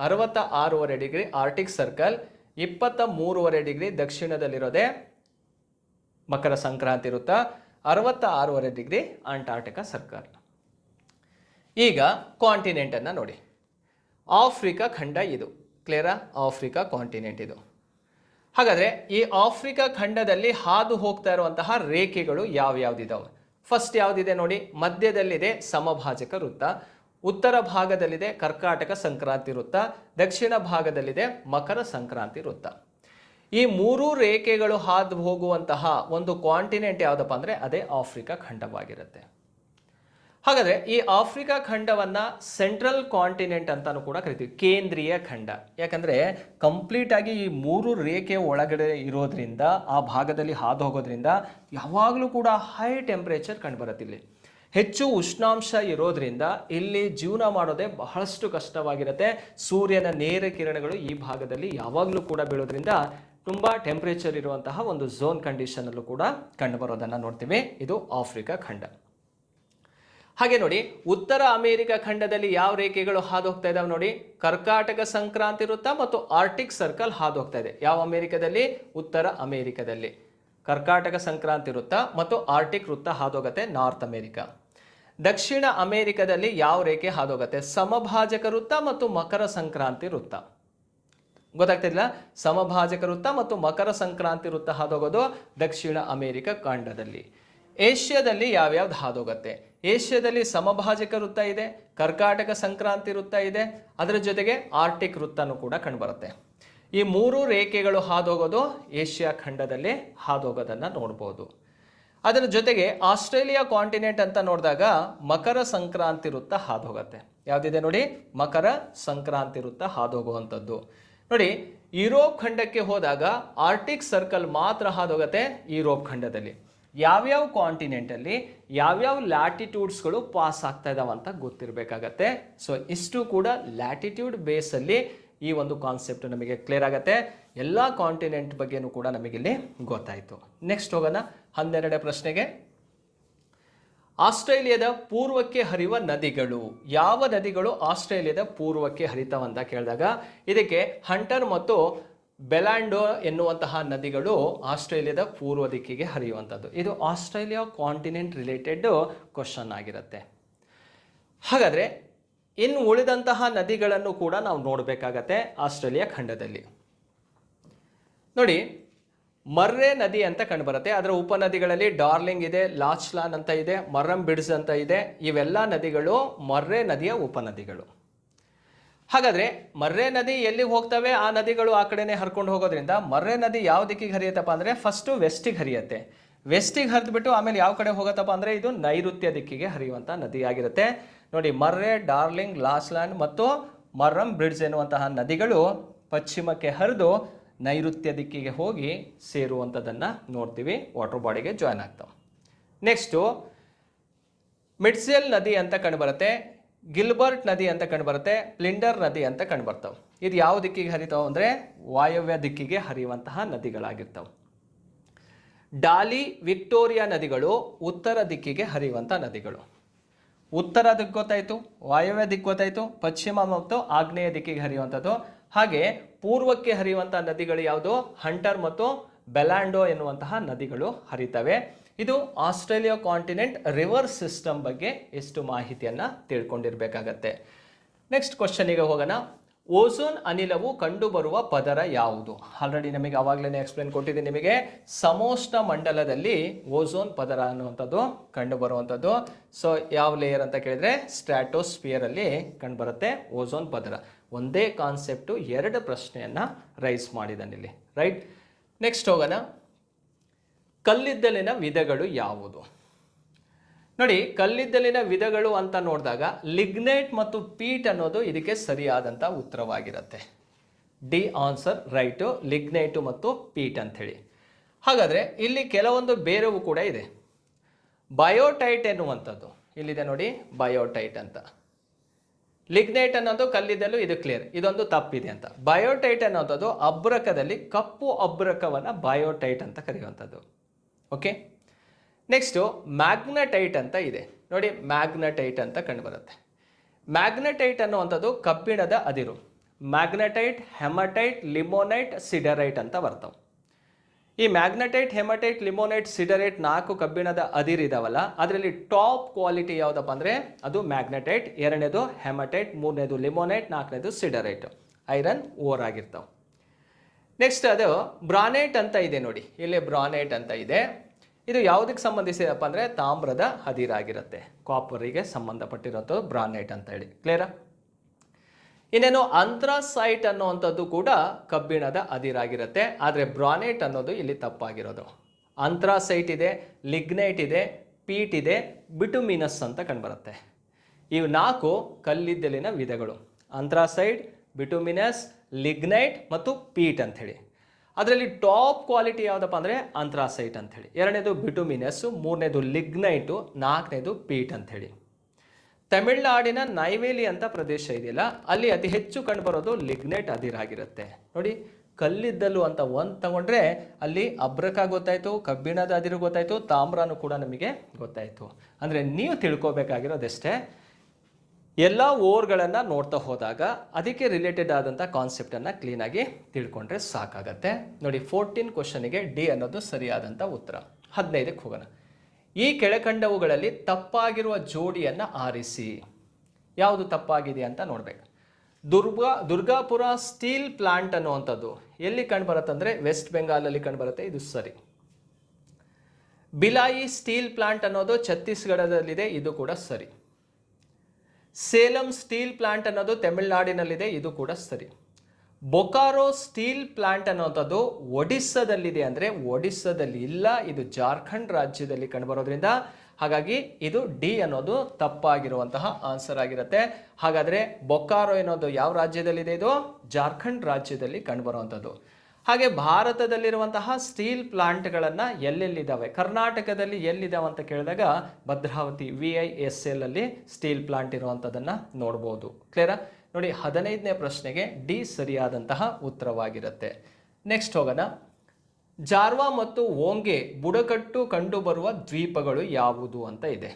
66.5 ಡಿಗ್ರಿ ಆರ್ಟಿಕ್ ಸರ್ಕಲ್, 23.5 ಡಿಗ್ರಿ ದಕ್ಷಿಣದಲ್ಲಿರೋದೆ ಮಕರ ಸಂಕ್ರಾಂತಿ ವೃತ್ತ, 66.5 ಡಿಗ್ರಿ ಅಂಟಾರ್ಟಿಕ ಸರ್ಕಲ್. ಈಗ ಕಾಂಟಿನೆಂಟನ್ನು ನೋಡಿ, ಆಫ್ರಿಕಾ ಖಂಡ ಇದು, ಕ್ಲಿಯರಾ? ಆಫ್ರಿಕಾ ಕಾಂಟಿನೆಂಟ್ ಇದು. ಹಾಗಾದರೆ ಈ ಆಫ್ರಿಕಾ ಖಂಡದಲ್ಲಿ ಹಾದು ಹೋಗ್ತಾ ಇರುವಂತಹ ರೇಖೆಗಳು ಯಾವ್ಯಾವ್ದಿದ್ದಾವೆ? ಫಸ್ಟ್ ಯಾವುದಿದೆ ನೋಡಿ, ಮಧ್ಯದಲ್ಲಿದೆ ಸಮಭಾಜಕ ವೃತ್ತ, ಉತ್ತರ ಭಾಗದಲ್ಲಿದೆ ಕರ್ಕಾಟಕ ಸಂಕ್ರಾಂತಿ ವೃತ್ತ, ದಕ್ಷಿಣ ಭಾಗದಲ್ಲಿದೆ ಮಕರ ಸಂಕ್ರಾಂತಿ ವೃತ್ತ. ಈ 3 ರೇಖೆಗಳು ಹಾದು ಹೋಗುವಂತಹ ಒಂದು ಕಾಂಟಿನೆಂಟ್ ಯಾವುದಪ್ಪ ಅಂದರೆ ಅದೇ ಆಫ್ರಿಕಾ ಖಂಡವಾಗಿರುತ್ತೆ. ಹಾಗಾದರೆ ಈ ಆಫ್ರಿಕಾ ಖಂಡವನ್ನು ಸೆಂಟ್ರಲ್ ಕಾಂಟಿನೆಂಟ್ ಅಂತಾನು ಕೂಡ ಕರಿತೀವಿ, ಕೇಂದ್ರೀಯ ಖಂಡ. ಯಾಕಂದರೆ ಕಂಪ್ಲೀಟಾಗಿ ಈ 3 ರೇಖೆ ಒಳಗಡೆ ಇರೋದ್ರಿಂದ, ಆ ಭಾಗದಲ್ಲಿ ಹಾದು ಹೋಗೋದ್ರಿಂದ ಯಾವಾಗಲೂ ಕೂಡ ಹೈ ಟೆಂಪ್ರೇಚರ್ ಕಂಡುಬರುತ್ತೆ ಇಲ್ಲಿ. ಹೆಚ್ಚು ಉಷ್ಣಾಂಶ ಇರೋದ್ರಿಂದ ಇಲ್ಲಿ ಜೀವನ ಮಾಡೋದೇ ಬಹಳಷ್ಟು ಕಷ್ಟವಾಗಿರುತ್ತೆ. ಸೂರ್ಯನ ನೇರ ಕಿರಣಗಳು ಈ ಭಾಗದಲ್ಲಿ ಯಾವಾಗಲೂ ಕೂಡ ಬೀಳೋದ್ರಿಂದ ತುಂಬ ಟೆಂಪರೇಚರ್ ಇರುವಂತಹ ಒಂದು ಝೋನ್ ಕಂಡೀಷನ್ ಅಲ್ಲೂ ಕೂಡ ಕಂಡುಬರೋದನ್ನು ನೋಡ್ತೀವಿ. ಇದು ಆಫ್ರಿಕಾ ಖಂಡ. ಹಾಗೆ ನೋಡಿ, ಉತ್ತರ ಅಮೆರಿಕ ಖಂಡದಲ್ಲಿ ಯಾವ ರೇಖೆಗಳು ಹಾದು ಹೋಗ್ತಾ ಇದಾವೆ ನೋಡಿ, ಕರ್ಕಾಟಕ ಸಂಕ್ರಾಂತಿ ವೃತ್ತ ಮತ್ತು ಆರ್ಟಿಕ್ ಸರ್ಕಲ್ ಹಾದು ಹೋಗ್ತಾ ಇದೆ. ಯಾವ ಅಮೆರಿಕದಲ್ಲಿ? ಉತ್ತರ ಅಮೆರಿಕದಲ್ಲಿ ಕರ್ಕಾಟಕ ಸಂಕ್ರಾಂತಿ ವೃತ್ತ ಮತ್ತು ಆರ್ಟಿಕ್ ವೃತ್ತ ಹಾದೋಗತ್ತೆ, ನಾರ್ತ್ ಅಮೆರಿಕ. ದಕ್ಷಿಣ ಅಮೆರಿಕದಲ್ಲಿ ಯಾವ ರೇಖೆ ಹಾದೋಗತ್ತೆ? ಸಮಭಾಜಕ ವೃತ್ತ ಮತ್ತು ಮಕರ ಸಂಕ್ರಾಂತಿ ವೃತ್ತ. ಗೊತ್ತಾಗ್ತಿಲ್ಲ? ಸಮಭಾಜಕ ವೃತ್ತ ಮತ್ತು ಮಕರ ಸಂಕ್ರಾಂತಿ ವೃತ್ತ ಹಾದೋಗೋದು ದಕ್ಷಿಣ ಅಮೆರಿಕ ಖಂಡದಲ್ಲಿ. ಏಷ್ಯಾದಲ್ಲಿ ಯಾವ್ಯಾವ್ದು ಹಾದೋಗತ್ತೆ? ಏಷ್ಯಾದಲ್ಲಿ ಸಮಭಾಜಕ ವೃತ್ತ ಇದೆ, ಕರ್ಕಾಟಕ ಸಂಕ್ರಾಂತಿ ವೃತ್ತ ಇದೆ, ಅದರ ಜೊತೆಗೆ ಆರ್ಟಿಕ್ ವೃತ್ತನೂ ಕೂಡ ಕಂಡುಬರುತ್ತೆ. ಈ ಮೂರು ರೇಖೆಗಳು ಹಾದೋಗೋದು ಏಷ್ಯಾ ಖಂಡದಲ್ಲಿ ಹಾದೋಗೋದನ್ನು ನೋಡ್ಬೋದು. ಅದರ ಜೊತೆಗೆ ಆಸ್ಟ್ರೇಲಿಯಾ ಕಾಂಟಿನೆಂಟ್ ಅಂತ ನೋಡಿದಾಗ ಮಕರ ಸಂಕ್ರಾಂತಿ ವೃತ್ತ ಹಾದೋಗತ್ತೆ. ಯಾವುದಿದೆ ನೋಡಿ, ಮಕರ ಸಂಕ್ರಾಂತಿ ವೃತ್ತ ಹಾದೋಗುವಂಥದ್ದು. ನೋಡಿ, ಯುರೋಪ್ ಖಂಡಕ್ಕೆ ಹೋದಾಗ ಆರ್ಟಿಕ್ ಸರ್ಕಲ್ ಮಾತ್ರ ಹಾದೋಗತ್ತೆ ಯುರೋಪ್ ಖಂಡದಲ್ಲಿ. ಯಾವ್ಯಾವ ಕಾಂಟಿನೆಂಟಲ್ಲಿ ಯಾವ್ಯಾವ ಲ್ಯಾಟಿಟ್ಯೂಡ್ಸ್ಗಳು ಪಾಸ್ ಆಗ್ತಾ ಇದಾವೆ ಅಂತ ಗೊತ್ತಿರಬೇಕಾಗತ್ತೆ. ಸೊ ಇಷ್ಟು ಕೂಡ ಲ್ಯಾಟಿಟ್ಯೂಡ್ ಬೇಸಲ್ಲಿ ಈ ಒಂದು ಕಾನ್ಸೆಪ್ಟ್ ನಮಗೆ ಕ್ಲಿಯರ್ ಆಗುತ್ತೆ. ಎಲ್ಲ ಕಾಂಟಿನೆಂಟ್ ಬಗ್ಗೆನೂ ಕೂಡ ನಮಗಿಲ್ಲಿ ಗೊತ್ತಾಯಿತು. ನೆಕ್ಸ್ಟ್ ಹೋಗೋಣ 12ನೇ ಪ್ರಶ್ನೆಗೆ. ಆಸ್ಟ್ರೇಲಿಯಾದ ಪೂರ್ವಕ್ಕೆ ಹರಿಯುವ ನದಿಗಳು. ಯಾವ ನದಿಗಳು ಆಸ್ಟ್ರೇಲಿಯಾದ ಪೂರ್ವಕ್ಕೆ ಹರಿತಾವಂತ ಕೇಳಿದಾಗ ಇದಕ್ಕೆ ಹಂಟರ್ ಮತ್ತು ಬೆಲಾಂಡೋ ಎನ್ನುವಂತಹ ನದಿಗಳು ಆಸ್ಟ್ರೇಲಿಯಾದ ಪೂರ್ವ ದಿಕ್ಕಿಗೆ ಹರಿಯುವಂಥದ್ದು. ಇದು ಆಸ್ಟ್ರೇಲಿಯಾ ಕಾಂಟಿನೆಂಟ್ ರಿಲೇಟೆಡ್ ಕ್ವಶನ್ ಆಗಿರುತ್ತೆ. ಹಾಗಾದರೆ ಇನ್ನು ಉಳಿದಂತಹ ನದಿಗಳನ್ನು ಕೂಡ ನಾವು ನೋಡಬೇಕಾಗತ್ತೆ ಆಸ್ಟ್ರೇಲಿಯಾ ಖಂಡದಲ್ಲಿ. ನೋಡಿ, ಮರ್ರೆ ನದಿ ಅಂತ ಕಂಡುಬರುತ್ತೆ. ಅದರ ಉಪನದಿಗಳಲ್ಲಿ ಡಾರ್ಲಿಂಗ್ ಇದೆ, ಲಾಚ್ಲಾನ್ ಅಂತ ಇದೆ, ಮರಂ ಬಿಡ್ಸ್ ಅಂತ ಇದೆ. ಇವೆಲ್ಲ ನದಿಗಳು ಮರ್ರೆ ನದಿಯ ಉಪನದಿಗಳು. ಹಾಗಾದರೆ ಮರ್ರೆ ನದಿ ಎಲ್ಲಿಗೆ ಹೋಗ್ತವೆ ಆ ನದಿಗಳು ಆ ಕಡೆನೇ ಹರ್ಕೊಂಡು ಹೋಗೋದ್ರಿಂದ ಮರ್ರೆ ನದಿ ಯಾವ ದಿಕ್ಕಿಗೆ ಹರಿಯುತ್ತಪ್ಪ ಅಂದರೆ ಫಸ್ಟು ವೆಸ್ಟಿಗೆ ಹರಿಯುತ್ತೆ. ವೆಸ್ಟಿಗೆ ಹರಿದ್ಬಿಟ್ಟು ಆಮೇಲೆ ಯಾವ ಕಡೆ ಹೋಗುತ್ತಪ್ಪ ಅಂದರೆ ಇದು ನೈಋತ್ಯ ದಿಕ್ಕಿಗೆ ಹರಿಯುವಂಥ ನದಿ ಆಗಿರುತ್ತೆ. ನೋಡಿ, ಮರ್ರೆ, ಡಾರ್ಲಿಂಗ್, ಲಾಚ್ಲಾಂಡ್ ಮತ್ತು ಮರಂ ಬ್ರಿಡ್ಜ್ ಎನ್ನುವಂತಹ ನದಿಗಳು ಪಶ್ಚಿಮಕ್ಕೆ ಹರಿದು ನೈಋತ್ಯ ದಿಕ್ಕಿಗೆ ಹೋಗಿ ಸೇರುವಂಥದ್ದನ್ನು ನೋಡ್ತೀವಿ, ವಾಟರ್ ಬಾಡಿಗೆ ಜಾಯ್ನ್ ಆಗ್ತಾವೆ. ನೆಕ್ಸ್ಟು ಮಿಡ್ಸೆಲ್ ನದಿ ಅಂತ ಕಂಡುಬರುತ್ತೆ, ಗಿಲ್ಬರ್ಟ್ ನದಿ ಅಂತ ಕಂಡುಬರುತ್ತೆ, ಪ್ಲಿಂಡರ್ ನದಿ ಅಂತ ಕಂಡುಬರ್ತವೆ. ಇದು ಯಾವ ದಿಕ್ಕಿಗೆ ಹರಿತಾವೆ ಅಂದರೆ ವಾಯವ್ಯ ದಿಕ್ಕಿಗೆ ಹರಿಯುವಂತಹ ನದಿಗಳಾಗಿರ್ತವೆ. ಡಾಲಿ, ವಿಕ್ಟೋರಿಯಾ ನದಿಗಳು ಉತ್ತರ ದಿಕ್ಕಿಗೆ ಹರಿಯುವಂಥ ನದಿಗಳು. ಉತ್ತರ ದಿಕ್ಕು ಗೊತ್ತಾಯಿತು, ವಾಯವ್ಯ ದಿಕ್ಕು ಗೊತ್ತಾಯಿತು, ಪಶ್ಚಿಮ ಮತ್ತು ಆಗ್ನೇಯ ದಿಕ್ಕಿಗೆ ಹರಿಯುವಂಥದ್ದು. ಹಾಗೆ ಪೂರ್ವಕ್ಕೆ ಹರಿಯುವಂಥ ನದಿಗಳು ಯಾವುದು? ಹಂಟರ್ ಮತ್ತು ಬೆಲಾಂಡೋ ಎನ್ನುವಂತಹ ನದಿಗಳು ಹರಿತವೆ. ಇದು ಆಸ್ಟ್ರೇಲಿಯಾ ಕಾಂಟಿನೆಂಟ್ ರಿವರ್ ಸಿಸ್ಟಮ್ ಬಗ್ಗೆ ಎಷ್ಟು ಮಾಹಿತಿಯನ್ನು ತಿಳ್ಕೊಂಡಿರಬೇಕಾಗತ್ತೆ. ನೆಕ್ಸ್ಟ್ ಕ್ವಶನಿಗೆ ಹೋಗೋಣ. ಓಝೋನ್ ಅನಿಲವು ಕಂಡುಬರುವ ಪದರ ಯಾವುದು? ಆಲ್ರೆಡಿ ನಮಗೆ ಆವಾಗಲೇ ಎಕ್ಸ್ಪ್ಲೇನ್ ಕೊಟ್ಟಿದ್ದೀನಿ ನಿಮಗೆ. ಸಮೋಷ್ಣ ಮಂಡಲದಲ್ಲಿ ಓಝೋನ್ ಪದರ ಅನ್ನುವಂಥದ್ದು ಕಂಡುಬರುವಂಥದ್ದು. ಸೊ ಯಾವ ಲೇಯರ್ ಅಂತ ಕೇಳಿದರೆ ಸ್ಟ್ರಾಟೋಸ್ಫಿಯರಲ್ಲಿ ಕಂಡುಬರುತ್ತೆ ಓಝೋನ್ ಪದರ. ಒಂದೇ ಕಾನ್ಸೆಪ್ಟು 2 ಪ್ರಶ್ನೆಯನ್ನು ರೈಸ್ ಮಾಡಿದ್ದಾನಿಲ್ಲಿ, ರೈಟ್. ನೆಕ್ಸ್ಟ್ ಹೋಗೋಣ. ಕಲ್ಲಿದ್ದಲಿನ ವಿಧಗಳು ಯಾವುದು? ನೋಡಿ, ಕಲ್ಲಿದ್ದಲಿನ ವಿಧಗಳು ಅಂತ ನೋಡಿದಾಗ ಲಿಗ್ನೈಟ್ ಮತ್ತು ಪೀಟ್ ಅನ್ನೋದು ಇದಕ್ಕೆ ಸರಿಯಾದಂಥ ಉತ್ತರವಾಗಿರುತ್ತೆ. ಡಿ ಆನ್ಸರ್ ರೈಟು, ಲಿಗ್ನೈಟು ಮತ್ತು ಪೀಟ್ ಅಂಥೇಳಿ. ಹಾಗಾದರೆ ಇಲ್ಲಿ ಕೆಲವೊಂದು ಬೇರೆವು ಕೂಡ ಇದೆ. ಬಯೋಟೈಟ್ ಎನ್ನುವಂಥದ್ದು ಇಲ್ಲಿದೆ ನೋಡಿ, ಬಯೋಟೈಟ್ ಅಂತ. ಲಿಗ್ನೈಟ್ ಅನ್ನೋದು ಕಲ್ಲಿದ್ದಲು, ಇದು ಕ್ಲಿಯರ್, ಇದೊಂದು ತಪ್ಪಿದೆ ಅಂತ. ಬಯೋಟೈಟ್ ಅನ್ನೋದು ಅಬ್ರಕದಲ್ಲಿ ಕಪ್ಪು ಅಬ್ರಕವನ್ನು ಬಯೋಟೈಟ್ ಅಂತ ಕರೆಯುವಂಥದ್ದು. ಓಕೆ. ನೆಕ್ಸ್ಟು ಮ್ಯಾಗ್ನಟೈಟ್ ಅಂತ ಇದೆ ನೋಡಿ, ಮ್ಯಾಗ್ನಟೈಟ್ ಅಂತ ಕಂಡುಬರುತ್ತೆ. ಮ್ಯಾಗ್ನಟೈಟ್ ಅನ್ನುವಂಥದ್ದು ಕಬ್ಬಿಣದ ಅದಿರು. ಮ್ಯಾಗ್ನಟೈಟ್, ಹೆಮಟೈಟ್, ಲಿಮೋನೈಟ್, ಸಿಡರೈಟ್ ಅಂತ ಬರ್ತವೆ. ಈ ಮ್ಯಾಗ್ನಟೈಟ್, ಹೆಮಟೈಟ್, ಲಿಮೋನೈಟ್, ಸಿಡರೈಟ್ 4 ಕಬ್ಬಿಣದ ಅದಿರಿದಾವಲ್ಲ, ಅದರಲ್ಲಿ ಟಾಪ್ ಕ್ವಾಲಿಟಿ ಯಾವುದಪ್ಪ ಅಂದರೆ ಅದು ಮ್ಯಾಗ್ನಟೈಟ್, 2ನೇದು ಹೆಮಟೈಟ್, 3ನೇದು ಲಿಮೋನೈಟ್, 4ನೇದು ಸಿಡರೈಟ್, ಐರನ್ ಓರ್ ಆಗಿರ್ತಾವೆ. ನೆಕ್ಸ್ಟ್ ಅದು ಬ್ರಾನೈಟ್ ಅಂತ ಇದೆ ನೋಡಿ, ಇಲ್ಲಿ ಬ್ರಾನೈಟ್ ಅಂತ ಇದೆ. ಇದು ಯಾವುದಕ್ಕೆ ಸಂಬಂಧಿಸಿದಪ್ಪ ಅಂದರೆ ತಾಮ್ರದ ಅದಿರಾಗಿರುತ್ತೆ, ಕಾಪರಿಗೆ ಸಂಬಂಧಪಟ್ಟಿರೋಂಥದ್ದು ಬ್ರಾನೈಟ್ ಅಂತ ಹೇಳಿ. ಕ್ಲಿಯರಾ? ಇನ್ನೇನು ಅಂಥ್ರಾಸೈಟ್ ಅನ್ನುವಂಥದ್ದು ಕೂಡ ಕಬ್ಬಿಣದ ಅದಿರಾಗಿರುತ್ತೆ, ಆದರೆ ಬ್ರಾನೈಟ್ ಅನ್ನೋದು ಇಲ್ಲಿ ತಪ್ಪಾಗಿರೋದು. ಅಂಥ್ರಾಸೈಟ್ ಇದೆ, ಲಿಗ್ನೈಟ್ ಇದೆ, ಪೀಟ್ ಇದೆ, ಬಿಟುಮಿನಸ್ ಅಂತ ಕಂಡುಬರುತ್ತೆ. ಇವು 4 ಕಲ್ಲಿದ್ದಲಿನ ವಿಧಗಳು: ಅಂಥ್ರಾಸೈಟ್, ಬಿಟುಮಿನಸ್, ಲಿಗ್ನೈಟ್ ಮತ್ತು ಪೀಟ್ ಅಂಥೇಳಿ. ಅದರಲ್ಲಿ ಟಾಪ್ ಕ್ವಾಲಿಟಿ ಯಾವುದಪ್ಪ ಅಂದರೆ ಅಂಥ್ರಾಸೈಟ್ ಅಂಥೇಳಿ, ಎರಡನೇದು ಬಿಟುಮಿನಸ್, ಮೂರನೇದು ಲಿಗ್ನೈಟು, ನಾಲ್ಕನೇದು ಪೀಟ್ ಅಂಥೇಳಿ. ತಮಿಳುನಾಡಿನ ನೈವೇಲಿ ಅಂತ ಪ್ರದೇಶ ಇದೆಯಲ್ಲ, ಅಲ್ಲಿ ಅತಿ ಹೆಚ್ಚು ಕಂಡುಬರೋದು ಲಿಗ್ನೈಟ್ ಅದಿರಾಗಿರುತ್ತೆ. ನೋಡಿ, ಕಲ್ಲಿದ್ದಲು ಅಂತ ಒಂದು ತಗೊಂಡ್ರೆ ಅಲ್ಲಿ ಅಬ್ರಕ ಗೊತ್ತಾಯಿತು, ಕಬ್ಬಿಣದ ಅದಿರು ಗೊತ್ತಾಯಿತು, ತಾಮ್ರನೂ ಕೂಡ ನಮಗೆ ಗೊತ್ತಾಯಿತು. ಅಂದರೆ ನೀವು ತಿಳ್ಕೊಬೇಕಾಗಿರೋದಷ್ಟೇ, ಎಲ್ಲ ಓರ್ಗಳನ್ನು ನೋಡ್ತಾ ಹೋದಾಗ ಅದಕ್ಕೆ ರಿಲೇಟೆಡ್ ಆದಂಥ ಕಾನ್ಸೆಪ್ಟನ್ನು ಕ್ಲೀನಾಗಿ ತಿಳ್ಕೊಂಡ್ರೆ ಸಾಕಾಗತ್ತೆ. ನೋಡಿ, 14 ಕ್ವಶನಿಗೆ ಡಿ ಅನ್ನೋದು ಸರಿಯಾದಂಥ ಉತ್ತರ. 15ಕ್ಕೆ ಹೋಗೋಣ. ಈ ಕೆಳಕಂಡವುಗಳಲ್ಲಿ ತಪ್ಪಾಗಿರುವ ಜೋಡಿಯನ್ನು ಆರಿಸಿ. ಯಾವುದು ತಪ್ಪಾಗಿದೆ ಅಂತ ನೋಡಬೇಕು. ದುರ್ಗಾಪುರ ಸ್ಟೀಲ್ ಪ್ಲಾಂಟ್ ಅನ್ನುವಂಥದ್ದು ಎಲ್ಲಿ ಕಂಡುಬರುತ್ತೆ ಅಂದರೆ ವೆಸ್ಟ್ ಬೆಂಗಾಲಲ್ಲಿ ಕಂಡುಬರುತ್ತೆ, ಇದು ಸರಿ. ಬಿಲಾಯಿ ಸ್ಟೀಲ್ ಪ್ಲಾಂಟ್ ಅನ್ನೋದು ಛತ್ತೀಸ್ಗಢದಲ್ಲಿದೆ, ಇದು ಕೂಡ ಸರಿ. ಸೇಲಂ ಸ್ಟೀಲ್ ಪ್ಲಾಂಟ್ ಅನ್ನೋದು ತಮಿಳುನಾಡಿನಲ್ಲಿದೆ, ಇದು ಕೂಡ ಸರಿ. ಬೊಕಾರೋ ಸ್ಟೀಲ್ ಪ್ಲಾಂಟ್ ಅನ್ನೋಂಥದ್ದು ಒಡಿಸ್ಸಾದಲ್ಲಿದೆ ಅಂದರೆ ಒಡಿಸ್ಸಾದಲ್ಲಿ ಇಲ್ಲ, ಇದು ಜಾರ್ಖಂಡ್ ರಾಜ್ಯದಲ್ಲಿ ಕಂಡುಬರೋದ್ರಿಂದ ಹಾಗಾಗಿ ಇದು ಡಿ ಅನ್ನೋದು ತಪ್ಪಾಗಿರುವಂತಹ ಆನ್ಸರ್ ಆಗಿರುತ್ತೆ. ಹಾಗಾದರೆ ಬೊಕಾರೋ ಅನ್ನೋದು ಯಾವ ರಾಜ್ಯದಲ್ಲಿದೆ? ಇದು ಜಾರ್ಖಂಡ್ ರಾಜ್ಯದಲ್ಲಿ ಕಂಡುಬರುವಂಥದ್ದು. ಹಾಗೆ ಭಾರತದಲ್ಲಿರುವಂತಹ ಸ್ಟೀಲ್ ಪ್ಲಾಂಟ್ಗಳನ್ನು ಎಲ್ಲೆಲ್ಲಿದ್ದಾವೆ, ಕರ್ನಾಟಕದಲ್ಲಿ ಎಲ್ಲಿದ್ದಾವೆ ಅಂತ ಕೇಳಿದಾಗ ಭದ್ರಾವತಿ VISL ಅಲ್ಲಿ ಸ್ಟೀಲ್ ಪ್ಲಾಂಟ್ ಇರುವಂಥದ್ದನ್ನು ನೋಡ್ಬೋದು. ಕ್ಲಿಯರಾ? ನೋಡಿ, 15ನೇ ಪ್ರಶ್ನೆಗೆ ಡಿ ಸರಿಯಾದಂತಹ ಉತ್ತರವಾಗಿರುತ್ತೆ. ನೆಕ್ಸ್ಟ್ ಹೋಗೋಣ. ಜಾರ್ವಾ ಮತ್ತು ಓಂಗೆ ಬುಡಕಟ್ಟು ಕಂಡುಬರುವ ದ್ವೀಪಗಳು ಯಾವುದು ಅಂತ ಇದೆ.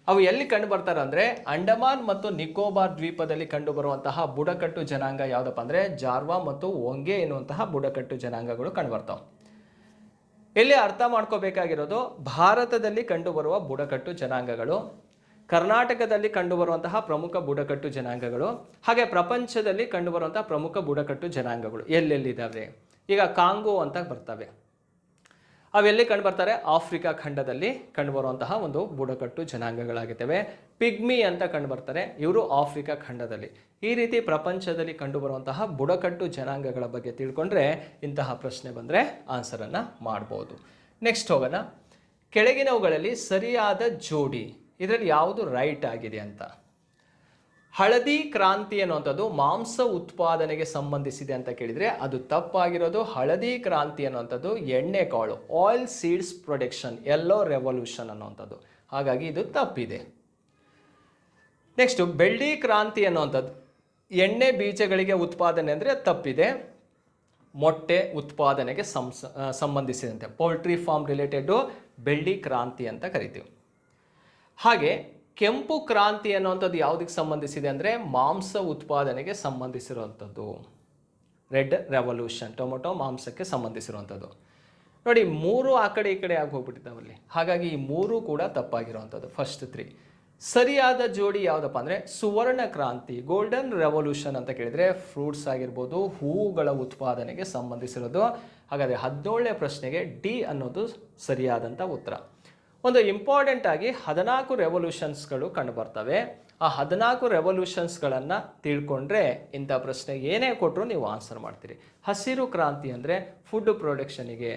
ಅವು ಎಲ್ಲಿ ಕಂಡು ಬರ್ತಾರೆ ಅಂದರೆ ಅಂಡಮಾನ್ ಮತ್ತು ನಿಕೋಬಾರ್ ದ್ವೀಪದಲ್ಲಿ ಕಂಡುಬರುವಂತಹ ಬುಡಕಟ್ಟು ಜನಾಂಗ ಯಾವುದಪ್ಪ ಅಂದರೆ ಜಾರ್ವಾ ಮತ್ತು ಓಂಗೆ ಎನ್ನುವಂತಹ ಬುಡಕಟ್ಟು ಜನಾಂಗಗಳು ಕಂಡುಬರ್ತಾವೆ. ಇಲ್ಲಿ ಅರ್ಥ ಮಾಡ್ಕೋಬೇಕಾಗಿರೋದು ಭಾರತದಲ್ಲಿ ಕಂಡುಬರುವ ಬುಡಕಟ್ಟು ಜನಾಂಗಗಳು, ಕರ್ನಾಟಕದಲ್ಲಿ ಕಂಡುಬರುವಂತಹ ಪ್ರಮುಖ ಬುಡಕಟ್ಟು ಜನಾಂಗಗಳು, ಹಾಗೆ ಪ್ರಪಂಚದಲ್ಲಿ ಕಂಡುಬರುವಂತಹ ಪ್ರಮುಖ ಬುಡಕಟ್ಟು ಜನಾಂಗಗಳು ಎಲ್ಲೆಲ್ಲಿದ್ದಾವೆ. ಈಗ ಕಾಂಗೋ ಅಂತ ಬರ್ತವೆ, ಅವೆಲ್ಲಿ ಕಂಡುಬರ್ತಾರೆ? ಆಫ್ರಿಕಾ ಖಂಡದಲ್ಲಿ ಕಂಡುಬರುವಂತಹ ಒಂದು ಬುಡಕಟ್ಟು ಜನಾಂಗಗಳಾಗಿರ್ತವೆ. ಪಿಗ್ಮಿ ಅಂತ ಕಂಡುಬರ್ತಾರೆ, ಇವರು ಆಫ್ರಿಕಾ ಖಂಡದಲ್ಲಿ. ಈ ರೀತಿ ಪ್ರಪಂಚದಲ್ಲಿ ಕಂಡುಬರುವಂತಹ ಬುಡಕಟ್ಟು ಜನಾಂಗಗಳ ಬಗ್ಗೆ ತಿಳ್ಕೊಂಡ್ರೆ ಇಂತಹ ಪ್ರಶ್ನೆ ಬಂದರೆ ಆನ್ಸರನ್ನು ಮಾಡ್ಬೋದು. ನೆಕ್ಸ್ಟ್ ಹೋಗೋಣ. ಕೆಳಗಿನವುಗಳಲ್ಲಿ ಸರಿಯಾದ ಜೋಡಿ, ಇದರಲ್ಲಿ ಯಾವುದು ರೈಟ್ ಆಗಿದೆ ಅಂತ. ಹಳದಿ ಕ್ರಾಂತಿ ಅನ್ನುವಂಥದ್ದು ಮಾಂಸ ಉತ್ಪಾದನೆಗೆ ಸಂಬಂಧಿಸಿದೆ ಅಂತ ಕೇಳಿದರೆ ಅದು ತಪ್ಪಾಗಿರೋದು. ಹಳದಿ ಕ್ರಾಂತಿ ಅನ್ನುವಂಥದ್ದು ಎಣ್ಣೆಕಾಳು, oil seeds production, yellow revolution ಅನ್ನುವಂಥದ್ದು, ಹಾಗಾಗಿ ಇದು ತಪ್ಪಿದೆ. ನೆಕ್ಸ್ಟ್, ಬೆಳ್ಳಿ ಕ್ರಾಂತಿ ಅನ್ನುವಂಥದ್ದು ಎಣ್ಣೆ ಬೀಜಗಳಿಗೆ ಉತ್ಪಾದನೆ ಅಂದರೆ ತಪ್ಪಿದೆ. ಮೊಟ್ಟೆ ಉತ್ಪಾದನೆಗೆ ಸಂಬಂಧಿಸಿದಂತೆ ಪೌಲ್ಟ್ರಿ ಫಾರ್ಮ್ ರಿಲೇಟೆಡು ಬೆಳ್ಳಿ ಕ್ರಾಂತಿ ಅಂತ ಕರಿತೀವಿ. ಹಾಗೆ ಕೆಂಪು ಕ್ರಾಂತಿ ಅನ್ನುವಂಥದ್ದು ಯಾವುದಕ್ಕೆ ಸಂಬಂಧಿಸಿದೆ ಅಂದರೆ ಮಾಂಸ ಉತ್ಪಾದನೆಗೆ ಸಂಬಂಧಿಸಿರುವಂಥದ್ದು, ರೆಡ್ ರೆವಲ್ಯೂಷನ್, ಟೊಮೊಟೊ ಮಾಂಸಕ್ಕೆ ಸಂಬಂಧಿಸಿರುವಂಥದ್ದು. ನೋಡಿ, 3 ಆ ಕಡೆ ಈ ಕಡೆ ಆಗಿ ಹೋಗ್ಬಿಟ್ಟಿದ್ದಾವಲ್ಲಿ, ಹಾಗಾಗಿ ಈ 3 ಕೂಡ ತಪ್ಪಾಗಿರುವಂಥದ್ದು. ಫಸ್ಟ್ 3 ಸರಿಯಾದ ಜೋಡಿ ಯಾವುದಪ್ಪ ಅಂದರೆ ಸುವರ್ಣ ಕ್ರಾಂತಿ, ಗೋಲ್ಡನ್ ರೆವಲ್ಯೂಷನ್ ಅಂತ ಕೇಳಿದರೆ ಫ್ರೂಟ್ಸ್ ಆಗಿರ್ಬೋದು, ಹೂವುಗಳ ಉತ್ಪಾದನೆಗೆ ಸಂಬಂಧಿಸಿರೋದು. ಹಾಗಾದರೆ 17ನೇ ಪ್ರಶ್ನೆಗೆ ಡಿ ಅನ್ನೋದು ಸರಿಯಾದಂಥ ಉತ್ತರ. ಒಂದು ಇಂಪಾರ್ಟೆಂಟ್ ಆಗಿ 14 ರೆವಲ್ಯೂಷನ್ಸ್ಗಳು ಕಂಡುಬರ್ತವೆ. ಆ 14 ರೆವಲ್ಯೂಷನ್ಸ್ಗಳನ್ನು ತಿಳ್ಕೊಂಡ್ರೆ ಇಂಥ ಪ್ರಶ್ನೆಗೆ ಏನೇ ಕೊಟ್ಟರು ನೀವು ಆನ್ಸರ್ ಮಾಡ್ತೀರಿ. ಹಸಿರು ಕ್ರಾಂತಿ ಅಂದರೆ ಫುಡ್ ಪ್ರೊಡಕ್ಷನಿಗೆ.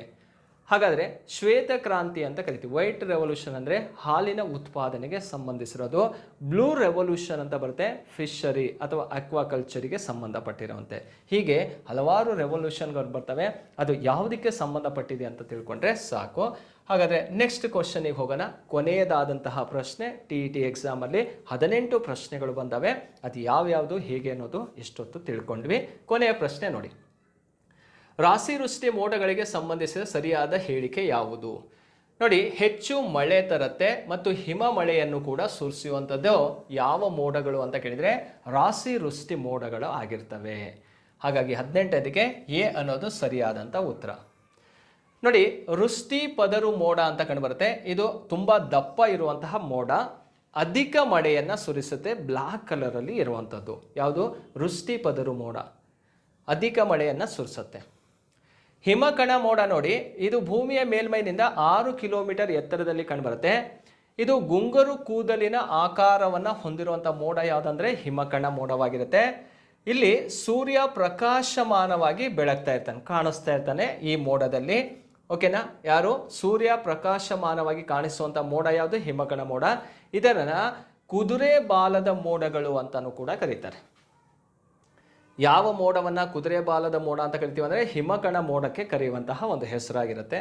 ಹಾಗಾದರೆ ಶ್ವೇತ ಕ್ರಾಂತಿ ಅಂತ ಕರಿತೀವಿ. ವೈಟ್ ರೆವಲ್ಯೂಷನ್ ಅಂದರೆ ಹಾಲಿನ ಉತ್ಪಾದನೆಗೆ ಸಂಬಂಧಿಸಿರೋದು. ಬ್ಲೂ ರೆವಲ್ಯೂಷನ್ ಅಂತ ಬರುತ್ತೆ, ಫಿಶರಿ ಅಥವಾ ಅಕ್ವಾಕಲ್ಚರಿಗೆ ಸಂಬಂಧಪಟ್ಟಿರುವಂತೆ. ಹೀಗೆ ಹಲವಾರು ರೆವಲ್ಯೂಷನ್ಗಳು ಬರ್ತವೆ, ಅದು ಯಾವುದಕ್ಕೆ ಸಂಬಂಧಪಟ್ಟಿದೆ ಅಂತ ತಿಳ್ಕೊಂಡ್ರೆ ಸಾಕು. ಹಾಗಾದರೆ ನೆಕ್ಸ್ಟ್ ಕ್ವಶನಿಗೆ ಹೋಗೋಣ. ಕೊನೆಯದಾದಂತಹ ಪ್ರಶ್ನೆ TET ಎಕ್ಸಾಮಲ್ಲಿ 18 ಪ್ರಶ್ನೆಗಳು ಬಂದವೆ. ಅದು ಯಾವ್ಯಾವುದು ಹೇಗೆ ಅನ್ನೋದು ಎಷ್ಟೊತ್ತು ತಿಳ್ಕೊಂಡ್ವಿ. ಕೊನೆಯ ಪ್ರಶ್ನೆ ನೋಡಿ. ರಾಶಿ ವೃಷ್ಟಿ ಮೋಡಗಳಿಗೆ ಸಂಬಂಧಿಸಿದ ಸರಿಯಾದ ಹೇಳಿಕೆ ಯಾವುದು? ನೋಡಿ, ಹೆಚ್ಚು ಮಳೆ ತರುತ್ತೆ ಮತ್ತು ಹಿಮ ಮಳೆಯನ್ನು ಕೂಡ ಸುರಿಸುವಂಥದ್ದು ಯಾವ ಮೋಡಗಳು ಅಂತ ಕೇಳಿದರೆ ರಾಶಿ ವೃಷ್ಟಿ ಮೋಡಗಳು ಆಗಿರ್ತವೆ. ಹಾಗಾಗಿ 18ಕ್ಕೆ ಎ ಅನ್ನೋದು ಸರಿಯಾದಂಥ ಉತ್ತರ. ನೋಡಿ, ವೃಷ್ಟಿ ಪದರು ಮೋಡ ಅಂತ ಕಂಡುಬರುತ್ತೆ. ಇದು ತುಂಬ ದಪ್ಪ ಇರುವಂತಹ ಮೋಡ, ಅಧಿಕ ಮಳೆಯನ್ನು ಸುರಿಸುತ್ತೆ, ಬ್ಲ್ಯಾಕ್ ಕಲರಲ್ಲಿ ಇರುವಂಥದ್ದು. ಯಾವುದು? ವೃಷ್ಟಿ ಪದರು ಮೋಡ, ಅಧಿಕ ಮಳೆಯನ್ನು ಸುರಿಸುತ್ತೆ. ಹಿಮಕಣ ಮೋಡ ನೋಡಿ, ಇದು ಭೂಮಿಯ ಮೇಲ್ಮೈನಿಂದ 6 ಕಿಲೋಮೀಟರ್ ಎತ್ತರದಲ್ಲಿ ಕಂಡುಬರುತ್ತೆ. ಇದು ಗುಂಗರು ಕೂದಲಿನ ಆಕಾರವನ್ನು ಹೊಂದಿರುವಂಥ ಮೋಡ ಯಾವುದಂದ್ರೆ ಹಿಮಕಣ ಮೋಡವಾಗಿರುತ್ತೆ. ಇಲ್ಲಿ ಸೂರ್ಯ ಪ್ರಕಾಶಮಾನವಾಗಿ ಬೆಳಗ್ತಾ ಇರ್ತಾನೆ, ಕಾಣಿಸ್ತಾ ಇರ್ತಾನೆ ಈ ಮೋಡದಲ್ಲಿ. ಓಕೆನಾ? ಯಾರು? ಸೂರ್ಯ ಪ್ರಕಾಶಮಾನವಾಗಿ ಕಾಣಿಸುವಂಥ ಮೋಡ ಯಾವುದು? ಹಿಮಕಣ ಮೋಡ. ಇದನ್ನು ಕುದುರೆ ಬಾಲದ ಮೋಡಗಳು ಅಂತಲೂ ಕೂಡ ಕರೀತಾರೆ. ಯಾವ ಮೋಡವನ್ನು ಕುದುರೆ ಬಾಲದ ಮೋಡ ಅಂತ ಕರಿತೀವಿ ಅಂದರೆ ಹಿಮಕಣ ಮೋಡಕ್ಕೆ ಕರೆಯುವಂತಹ ಒಂದು ಹೆಸರಾಗಿರುತ್ತೆ.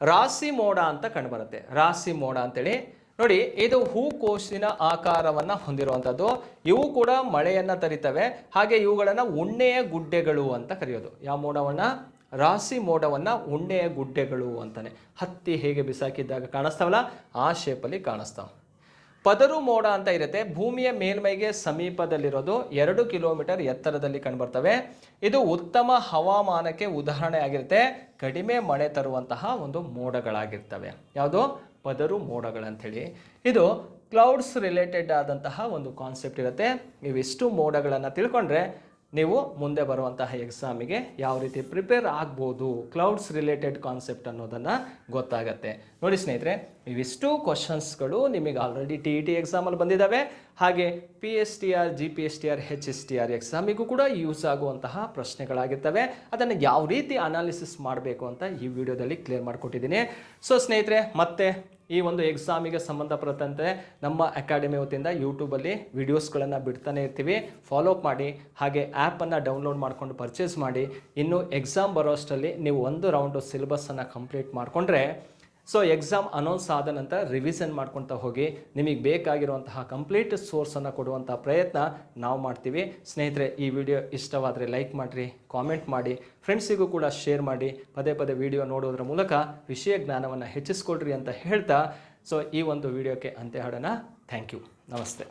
ರಾಶಿ ಮೋಡ ಅಂತ ಕಂಡುಬರುತ್ತೆ. ರಾಶಿ ಮೋಡ ಅಂತೇಳಿ ನೋಡಿ, ಇದು ಹೂಕೋಸಿನ ಆಕಾರವನ್ನು ಹೊಂದಿರುವಂಥದ್ದು. ಇವು ಕೂಡ ಮಳೆಯನ್ನು ತರಿತವೆ. ಹಾಗೆ ಇವುಗಳನ್ನು ಉಣ್ಣೆಯ ಗುಡ್ಡೆಗಳು ಅಂತ ಕರೆಯೋದು. ಯಾವ ಮೋಡವನ್ನು? ರಾಶಿ ಮೋಡವನ್ನು ಉಣ್ಣೆಯ ಗುಡ್ಡೆಗಳು ಅಂತಾನೆ. ಹತ್ತಿ ಹೇಗೆ ಬಿಸಾಕಿದ್ದಾಗ ಕಾಣಿಸ್ತಾವಲ್ಲ, ಆ ಶೇಪಲ್ಲಿ ಕಾಣಿಸ್ತಾವೆ. ಪದರು ಮೋಡ ಅಂತ ಇರುತ್ತೆ. ಭೂಮಿಯ ಮೇಲ್ಮೈಗೆ ಸಮೀಪದಲ್ಲಿರೋದು, 2 ಕಿಲೋಮೀಟರ್ ಎತ್ತರದಲ್ಲಿ ಕಂಡುಬರ್ತವೆ. ಇದು ಉತ್ತಮ ಹವಾಮಾನಕ್ಕೆ ಉದಾಹರಣೆ ಆಗಿರುತ್ತೆ. ಕಡಿಮೆ ಮಳೆ ತರುವಂತಹ ಒಂದು ಮೋಡಗಳಾಗಿರ್ತವೆ. ಯಾವುದು? ಪದರು ಮೋಡಗಳಂಥೇಳಿ. ಇದು ಕ್ಲೌಡ್ಸ್ ರಿಲೇಟೆಡ್ ಆದಂತಹ ಒಂದು ಕಾನ್ಸೆಪ್ಟ್ ಇರುತ್ತೆ. ಇವಿಷ್ಟು ಮೋಡಗಳನ್ನು ತಿಳ್ಕೊಂಡ್ರೆ ನೀವು ಮುಂದೆ ಬರುವಂತಹ ಎಕ್ಸಾಮಿಗೆ ಯಾವ ರೀತಿ ಪ್ರಿಪೇರ್ ಆಗ್ಬೋದು, ಕ್ಲೌಡ್ಸ್ ರಿಲೇಟೆಡ್ ಕಾನ್ಸೆಪ್ಟ್ ಅನ್ನೋದನ್ನು ಗೊತ್ತಾಗತ್ತೆ. ನೋಡಿ ಸ್ನೇಹಿತರೆ, ಇವಿಷ್ಟು ಕ್ವಶನ್ಸ್ಗಳು ನಿಮಗೆ ಆಲ್ರೆಡಿ TET ಎಕ್ಸಾಮಲ್ಲಿ ಬಂದಿದ್ದಾವೆ. ಹಾಗೆ PSTR, GPSTR, HSTR ಎಕ್ಸಾಮಿಗೂ ಕೂಡ ಯೂಸ್ ಆಗುವಂತಹ ಪ್ರಶ್ನೆಗಳಾಗಿರ್ತವೆ. ಅದನ್ನು ಯಾವ ರೀತಿ ಅನಾಲಿಸಿಸ್ ಮಾಡಬೇಕು ಅಂತ ಈ ವಿಡಿಯೋದಲ್ಲಿ ಕ್ಲಿಯರ್ ಮಾಡಿಕೊಟ್ಟಿದ್ದೀನಿ. ಸೊ ಸ್ನೇಹಿತರೆ, ಮತ್ತೆ ಈ ಒಂದು ಎಕ್ಸಾಮಿಗೆ ಸಂಬಂಧಪಟ್ಟಂತೆ ನಮ್ಮ ಅಕಾಡೆಮಿ ವತಿಯಿಂದ ಯೂಟ್ಯೂಬಲ್ಲಿ ವಿಡಿಯೋಸ್ಗಳನ್ನು ಬಿಡ್ತಾನೆ ಇರ್ತೀವಿ. ಫಾಲೋ ಅಪ್ ಮಾಡಿ. ಹಾಗೆ ಆ್ಯಪನ್ನು ಡೌನ್ಲೋಡ್ ಮಾಡಿಕೊಂಡು ಪರ್ಚೇಸ್ ಮಾಡಿ. ಇನ್ನು ಎಕ್ಸಾಮ್ ಬರೋ ಅಷ್ಟರಲ್ಲಿ ನೀವು ಒಂದು ರೌಂಡು ಸಿಲೆಬಸ್ಸನ್ನು ಕಂಪ್ಲೀಟ್ ಮಾಡಿಕೊಂಡ್ರೆ, ಸೊ ಎಕ್ಸಾಮ್ ಅನೌನ್ಸ್ ಆದ ನಂತರ ರಿವಿಷನ್ ಮಾಡ್ಕೊತಾ ಹೋಗಿ. ನಿಮಗೆ ಬೇಕಾಗಿರುವಂತಹ ಕಂಪ್ಲೀಟ್ ಸೋರ್ಸನ್ನು ಕೊಡುವಂಥ ಪ್ರಯತ್ನ ನಾವು ಮಾಡ್ತೀವಿ. ಸ್ನೇಹಿತರೆ, ಈ ವಿಡಿಯೋ ಇಷ್ಟವಾದರೆ ಲೈಕ್ ಮಾಡಿರಿ, ಕಾಮೆಂಟ್ ಮಾಡಿ, ಫ್ರೆಂಡ್ಸಿಗೂ ಕೂಡ ಶೇರ್ ಮಾಡಿ. ಪದೇ ಪದೇ ವಿಡಿಯೋ ನೋಡೋದ್ರ ಮೂಲಕ ವಿಷಯ ಜ್ಞಾನವನ್ನು ಹೆಚ್ಚಿಸ್ಕೊಳ್ರಿ ಅಂತ ಹೇಳ್ತಾ, ಸೊ ಈ ಒಂದು ವಿಡಿಯೋಕ್ಕೆ ಅಂತ್ಯ ಹಾಡೋಣ. Thank you. ನಮಸ್ತೆ.